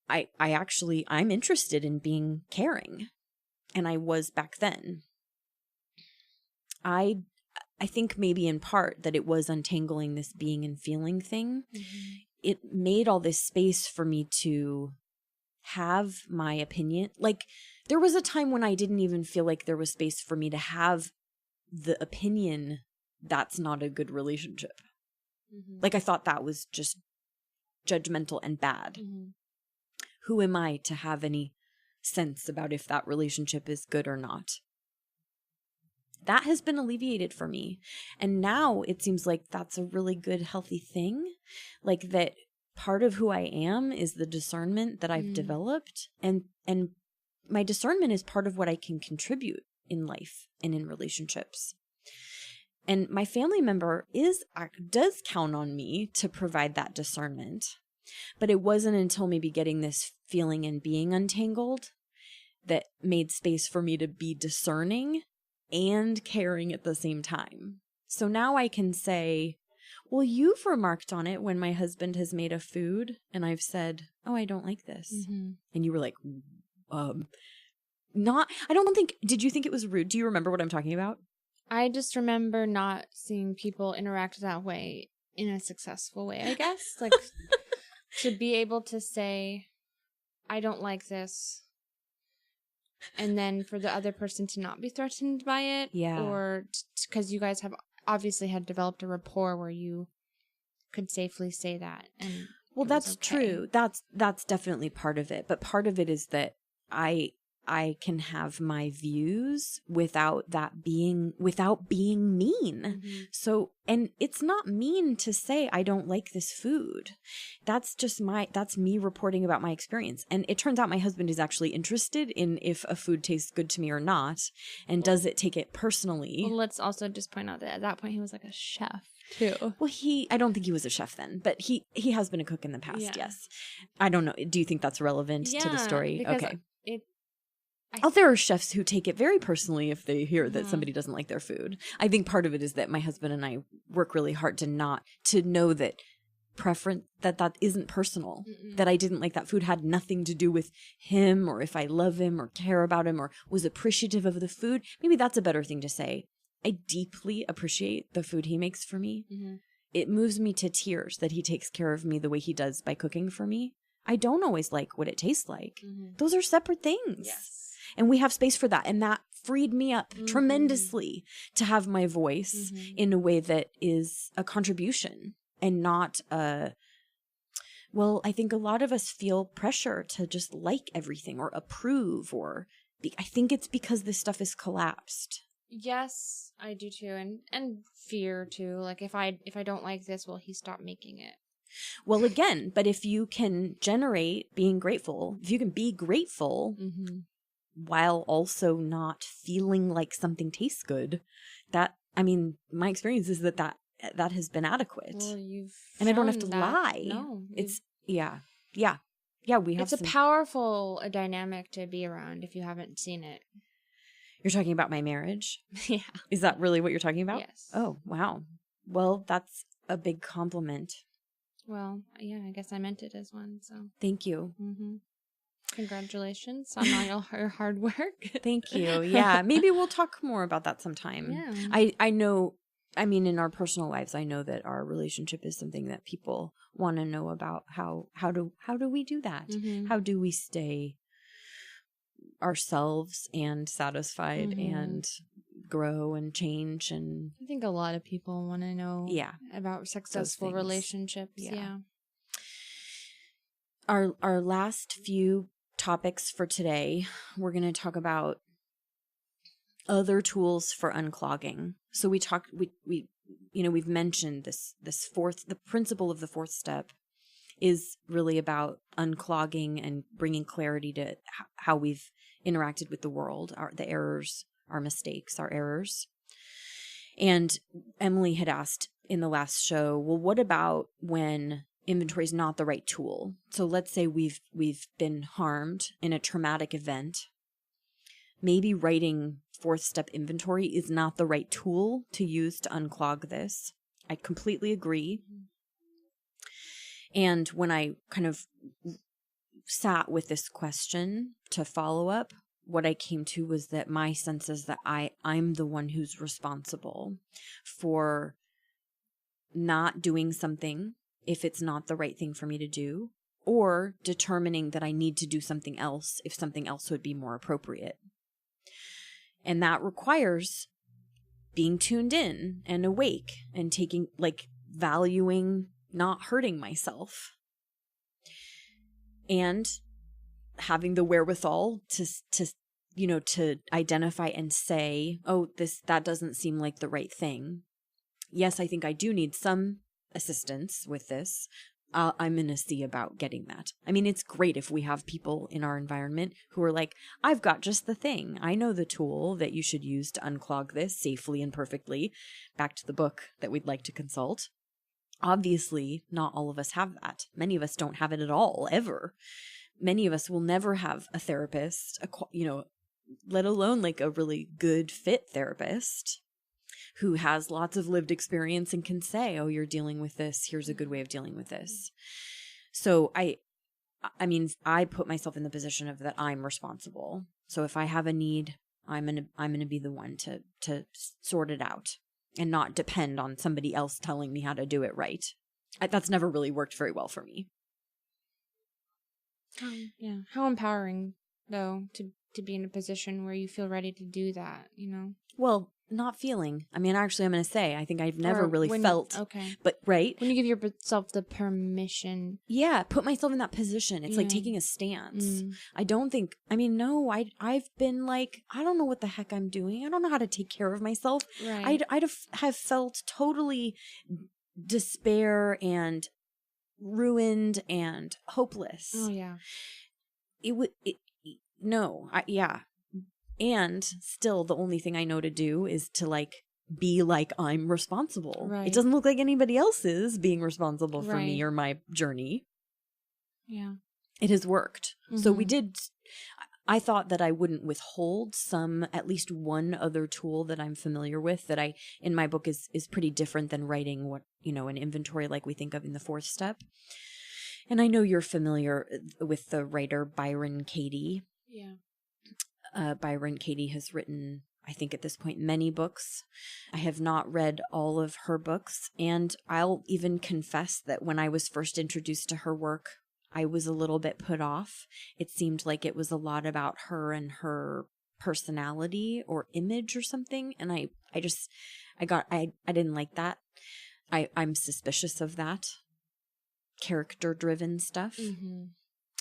I'm interested in being caring. And I was back then. I think maybe in part that it was untangling this being and feeling thing. It made all this space for me to have my opinion. Like, there was a time when I didn't even feel like there was space for me to have the opinion that's not a good relationship. Like, I thought that was just judgmental and bad. Who am I to have any sense about if that relationship is good or not? That has been alleviated for me. And now it seems like that's a really good, healthy thing. Like, that part of who I am is the discernment that I've developed. And my discernment is part of what I can contribute in life and in relationships. And my family member does count on me to provide that discernment. But it wasn't until maybe getting this feeling and being untangled that made space for me to be discerning and caring at the same time. So now I can say, well, you've remarked on it when my husband has made a food and I've said, oh, I don't like this. And you were like, did you think it was rude? Do you remember what I'm talking about? I just remember not seeing people interact that way in a successful way, I guess. Like, to be able to say, I don't like this, and then for the other person to not be threatened by it. Yeah. Or because you guys have obviously had developed a rapport where you could safely say that. And well, that's true. That's definitely part of it. But part of it is that I I can have my views without being mean. Mm-hmm. So, and it's not mean to say I don't like this food. That's me reporting about my experience. And it turns out my husband is actually interested in if a food tastes good to me or not, and does it take it personally. Well, let's also just point out that at that point he was like a chef too. Well, I don't think he was a chef then, but he has been a cook in the past. Yeah. Yes. I don't know. Do you think that's relevant to the story? Okay. There are chefs who take it very personally if they hear that somebody doesn't like their food. I think part of it is that my husband and I work really hard to know that preference, that isn't personal, that I didn't like that food had nothing to do with him, or if I love him or care about him or was appreciative of the food. Maybe that's a better thing to say. I deeply appreciate the food he makes for me. Mm-hmm. It moves me to tears that he takes care of me the way he does by cooking for me. I don't always like what it tastes like. Mm-hmm. Those are separate things. Yes. And we have space for that. And that freed me up tremendously to have my voice in a way that is a contribution and not I think a lot of us feel pressure to just like everything or approve, I think it's because this stuff is collapsed. Yes, I do too. And fear too. Like if I don't like this, will he stop making it? Well, again, but if you can generate being grateful, if you can be grateful while also not feeling like something tastes good, my experience is that has been adequate. Well, and I don't have to lie. No. It's, we have It's a powerful dynamic to be around if you haven't seen it. You're talking about my marriage? Yeah. Is that really what you're talking about? Yes. Oh, wow. Well, that's a big compliment. Well, yeah, I guess I meant it as one, so. Thank you. Mm-hmm. Congratulations on all your hard work. Thank you. Yeah, maybe we'll talk more about that sometime. Yeah. I know, in our personal lives, I know that our relationship is something that people want to know about. How do we do that? Mm-hmm. How do we stay ourselves and satisfied and grow and change? And I think a lot of people want to know about successful relationships. Yeah. Our last few topics for today, we're going to talk about other tools for unclogging. So we've mentioned the principle of the fourth step is really about unclogging and bringing clarity to how we've interacted with the world, the errors, our mistakes, our errors. And Emily had asked in the last show, well, what about when inventory is not the right tool? So let's say we've been harmed in a traumatic event. Maybe writing fourth step inventory is not the right tool to use to unclog this. I completely agree. And when I kind of sat with this question to follow up, what I came to was that my sense is that I'm the one who's responsible for not doing something if it's not the right thing for me to do, or determining that I need to do something else if something else would be more appropriate. And that requires being tuned in and awake and valuing not hurting myself and having the wherewithal to identify and say, oh, that doesn't seem like the right thing. Yes, I think I do need some assistance with this. I'm going to see about getting that. It's great if we have people in our environment who are like, I've got just the thing. I know the tool that you should use to unclog this safely and perfectly. Back to the book that we'd like to consult. Obviously, not all of us have that. Many of us don't have it at all, ever. Many of us will never have a therapist, let alone like a really good fit therapist who has lots of lived experience and can say, oh, you're dealing with this. Here's a good way of dealing with this. So I put myself in the position of that I'm responsible. So if I have a need, I'm going to be the one to sort it out and not depend on somebody else telling me how to do it right. That's never really worked very well for me. Yeah. How empowering, though, to be in a position where you feel ready to do that, Well, not feeling. I mean, actually, I'm going to say, I think I've never really when, felt. Okay. But, right? When you give yourself the permission. Yeah, put myself in that position. It's like Yeah. taking a stance. Mm. I don't think, I mean, no, I've been like, I don't know what the heck I'm doing. I don't know how to take care of myself. Right. I'd have felt totally despair and ruined and hopeless. Oh, yeah. It would, yeah. And still, the only thing I know to do is to like be like I'm responsible. Right. It doesn't look like anybody else is being responsible for Right. me or my journey. Yeah. It has worked. So we Mhm. did. I thought that I wouldn't withhold at least one other tool that I'm familiar with that I, in my book is pretty different than writing an inventory like we think of in the 4th step. And I know you're familiar with the writer Byron Katie. Yeah. Byron Katie has written, I think at this point, many books. I have not read all of her books, and I'll even confess that when I was first introduced to her work, I was a little bit put off. It seemed like it was a lot about her and her personality or image or something, and I didn't like that. I'm suspicious of that character-driven stuff. Mm-hmm.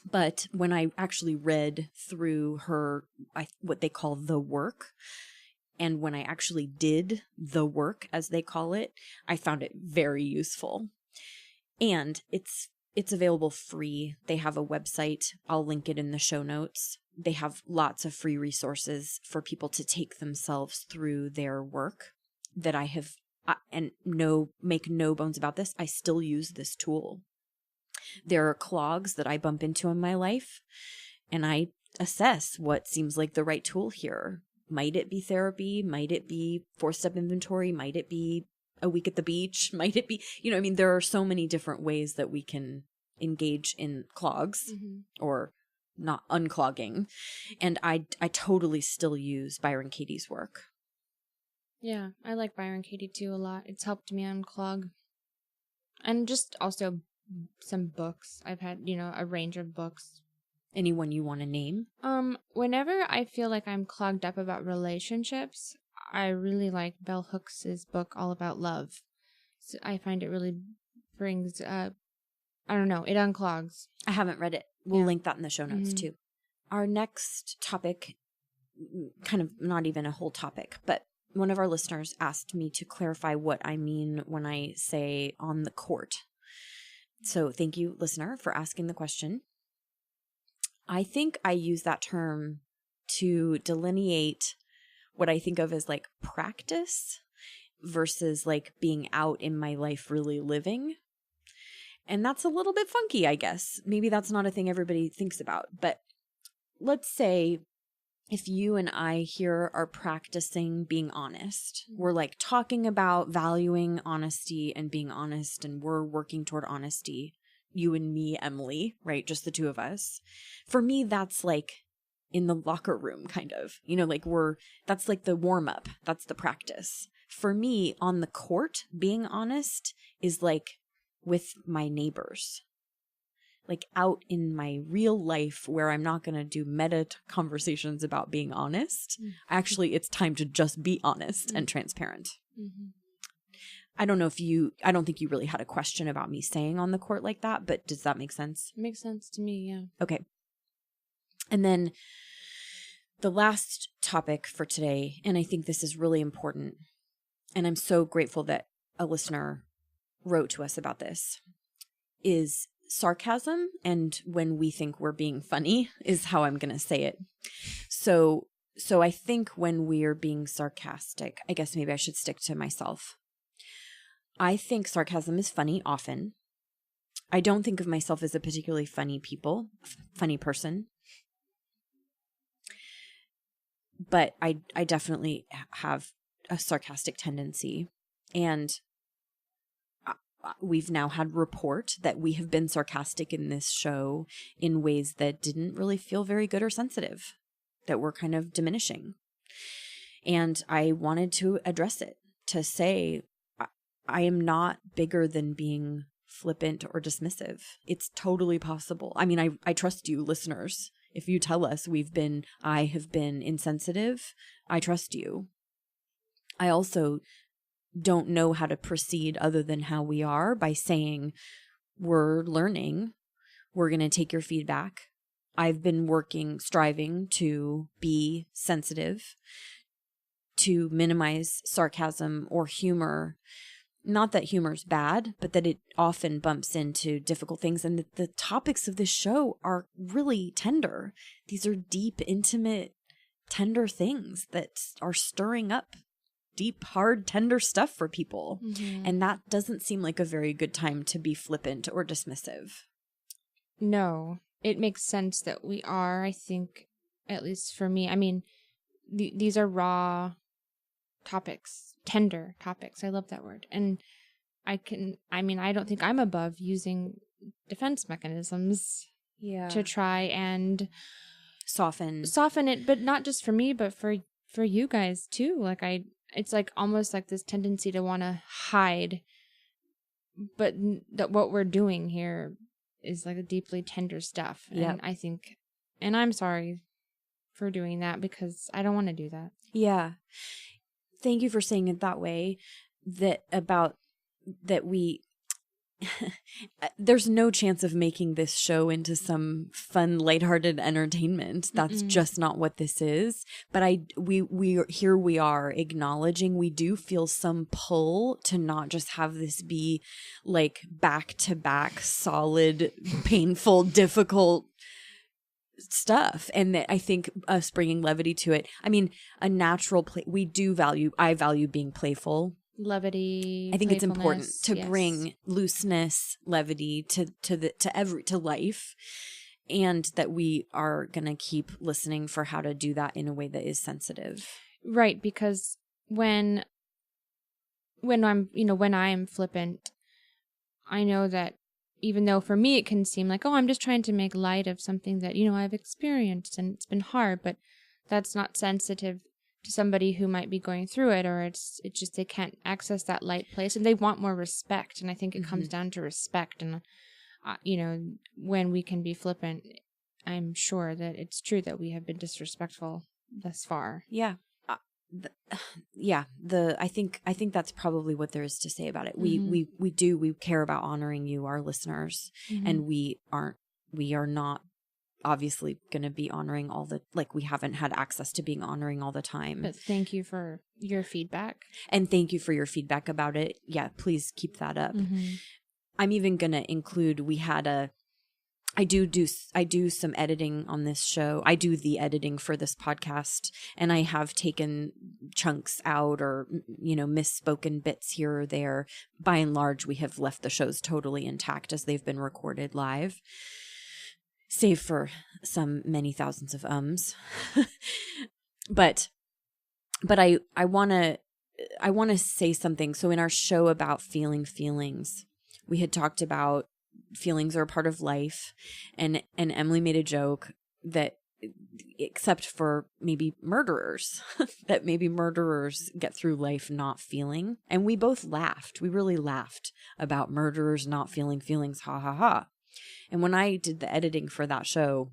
But when I actually read through her, what they call the work, and when I actually did the work, as they call it, I found it very useful. And it's available free. They have a website. I'll link it in the show notes. They have lots of free resources for people to take themselves through their work that I have, make no bones about this, I still use this tool. There are clogs that I bump into in my life, and I assess what seems like the right tool here. Might it be therapy? Might it be 4-step inventory? Might it be a week at the beach? Might it be, there are so many different ways that we can engage in clogs or not unclogging. And I totally still use Byron Katie's work. Yeah, I like Byron Katie too a lot. It's helped me unclog. And just also some books. I've had, a range of books. Anyone you want to name? Whenever I feel like I'm clogged up about relationships, I really like Bell Hooks' book All About Love. So I find it really brings I don't know, it unclogs. I haven't read it. We'll link that in the show notes too. Our next topic, kind of not even a whole topic, but one of our listeners asked me to clarify what I mean when I say on the court. So thank you, listener, for asking the question. I think I use that term to delineate what I think of as like practice versus like being out in my life really living. And that's a little bit funky, I guess. Maybe that's not a thing everybody thinks about. But let's say if you and I here are practicing being honest, we're like talking about valuing honesty and being honest, and we're working toward honesty, you and me, Emily, right? Just the two of us. For me, that's like in the locker room, kind of, that's like the warm up. That's the practice. For me, on the court, being honest is like with my neighbors. Like out in my real life where I'm not going to do meta conversations about being honest. Actually, it's time to just be honest and transparent. I don't think you really had a question about me saying on the court like that, but does that make sense? It makes sense to me, yeah. Okay. And then the last topic for today, and I think this is really important, and I'm so grateful that a listener wrote to us about this, is sarcasm, and when we think we're being funny is how I'm going to say it. So I think when we're being sarcastic, I guess maybe I should stick to myself. I think sarcasm is funny often. I don't think of myself as a particularly funny person. But I definitely have a sarcastic tendency. And we've now had report that we have been sarcastic in this show in ways that didn't really feel very good or sensitive, that were kind of diminishing. And I wanted to address it, to say, I am not bigger than being flippant or dismissive. It's totally possible. I mean, I trust you, listeners. If you tell us I have been insensitive, I trust you. I also don't know how to proceed other than how we are, by saying, we're learning. We're going to take your feedback. I've been striving to be sensitive, to minimize sarcasm or humor. Not that humor's bad, but that it often bumps into difficult things. And the topics of this show are really tender. These are deep, intimate, tender things that are stirring up deep, hard, tender stuff for people. Mm-hmm. And that doesn't seem like a very good time to be flippant or dismissive. No, it makes sense that we are, I think, at least for me. I mean, these are raw topics, tender topics. I love that word. And I don't think I'm above using defense mechanisms to try and soften it, but not just for me, but for you guys too. Like it's like almost like this tendency to want to hide, but that what we're doing here is like a deeply tender stuff. And I think, and I'm sorry for doing that, because I don't want to do that. Yeah. Thank you for saying it that way. There's no chance of making this show into some fun, lighthearted entertainment. That's just not what this is. But we are acknowledging we do feel some pull to not just have this be like back-to-back, solid, painful, difficult stuff. And that I think us bringing levity to it. I mean, a natural play. I value being playful. Levity. I think it's important to bring looseness, levity to life, and that we are going to keep listening for how to do that in a way that is sensitive. Right, because when I'm flippant, I know that even though for me it can seem like, oh, I'm just trying to make light of something that, I've experienced and it's been hard, but that's not sensitive to somebody who might be going through it, or it's just they can't access that light place and they want more respect. And I think it comes down to respect. And, when we can be flippant, I'm sure that it's true that we have been disrespectful thus far. Yeah. I think that's probably what there is to say about it. We care about honoring you, our listeners, and we are not obviously going to be honoring we haven't had access to being honoring all the time. But thank you for your feedback. And thank you for your feedback about it. Yeah, please keep that up. I'm even going to include, I do some editing on this show. I do the editing for this podcast, and I have taken chunks out or, misspoken bits here or there. By and large, we have left the shows totally intact as they've been recorded live, save for some many thousands of ums. But I want to say something. So in our show about feeling feelings, we had talked about feelings are a part of life, and Emily made a joke that, except for maybe murderers, that maybe murderers get through life not feeling. And we both laughed. We really laughed about murderers not feeling feelings. Ha ha ha. And when I did the editing for that show,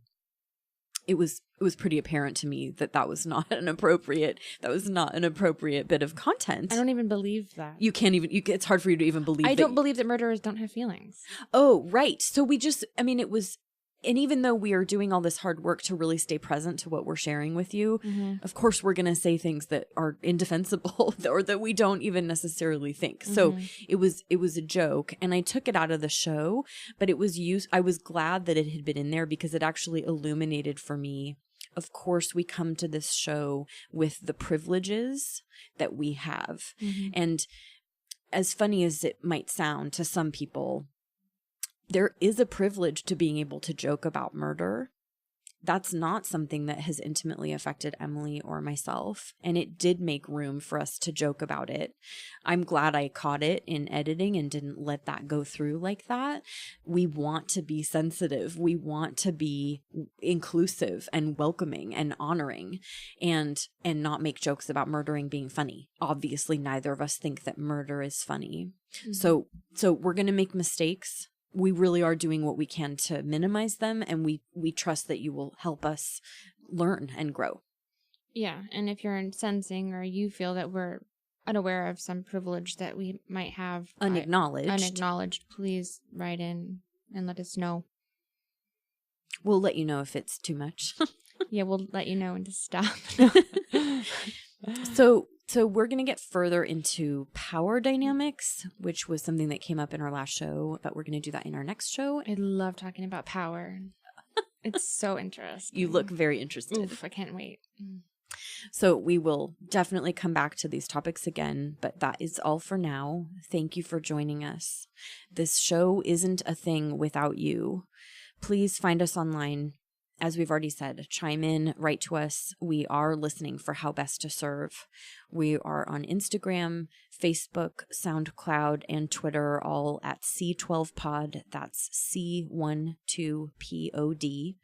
it was pretty apparent to me that was not an appropriate bit of content. I don't even believe that. It's hard for you to even believe. I don't believe that murderers don't have feelings. Oh, right. So it was, and even though we are doing all this hard work to really stay present to what we're sharing with you, of course we're going to say things that are indefensible or that we don't even necessarily think. So it was a joke, and I took it out of the show, but I was glad that it had been in there because it actually illuminated for me. Of course, we come to this show with the privileges that we have. And as funny as it might sound to some people, there is a privilege to being able to joke about murder. That's not something that has intimately affected Emily or myself, and it did make room for us to joke about it. I'm glad I caught it in editing and didn't let that go through like that. We want to be sensitive. We want to be inclusive and welcoming and honoring, and not make jokes about murdering being funny. Obviously, neither of us think that murder is funny. So we're going to make mistakes. We really are doing what we can to minimize them, and we trust that you will help us learn and grow. Yeah, and if you're sensing or you feel that we're unaware of some privilege that we might have unacknowledged, please write in and let us know. We'll let you know if it's too much. Yeah, we'll let you know when to stop. So we're going to get further into power dynamics, which was something that came up in our last show, but we're going to do that in our next show. I love talking about power. It's so interesting. You look very interested. Oof, I can't wait. So we will definitely come back to these topics again, but that is all for now. Thank you for joining us. This show isn't a thing without you. Please find us online. As we've already said, chime in, write to us. We are listening for how best to serve. We are on Instagram, Facebook, SoundCloud, and Twitter, all at C12Pod. That's C12Pod.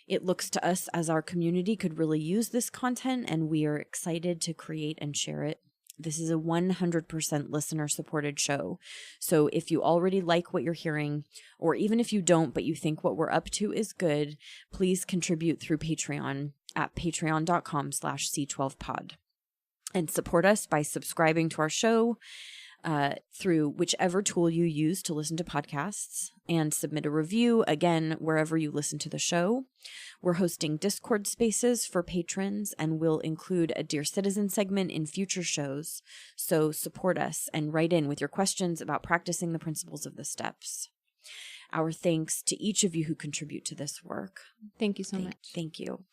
It looks to us as our community could really use this content, and we are excited to create and share it. This is a 100% listener-supported show. So if you already like what you're hearing, or even if you don't, but you think what we're up to is good, please contribute through Patreon at patreon.com/C12Pod. And support us by subscribing to our show through whichever tool you use to listen to podcasts, and submit a review, again, wherever you listen to the show. We're hosting Discord spaces for patrons, and we'll include a Dear Citizen segment in future shows. So support us and write in with your questions about practicing the principles of the steps. Our thanks to each of you who contribute to this work. Thank you so much. Thank you.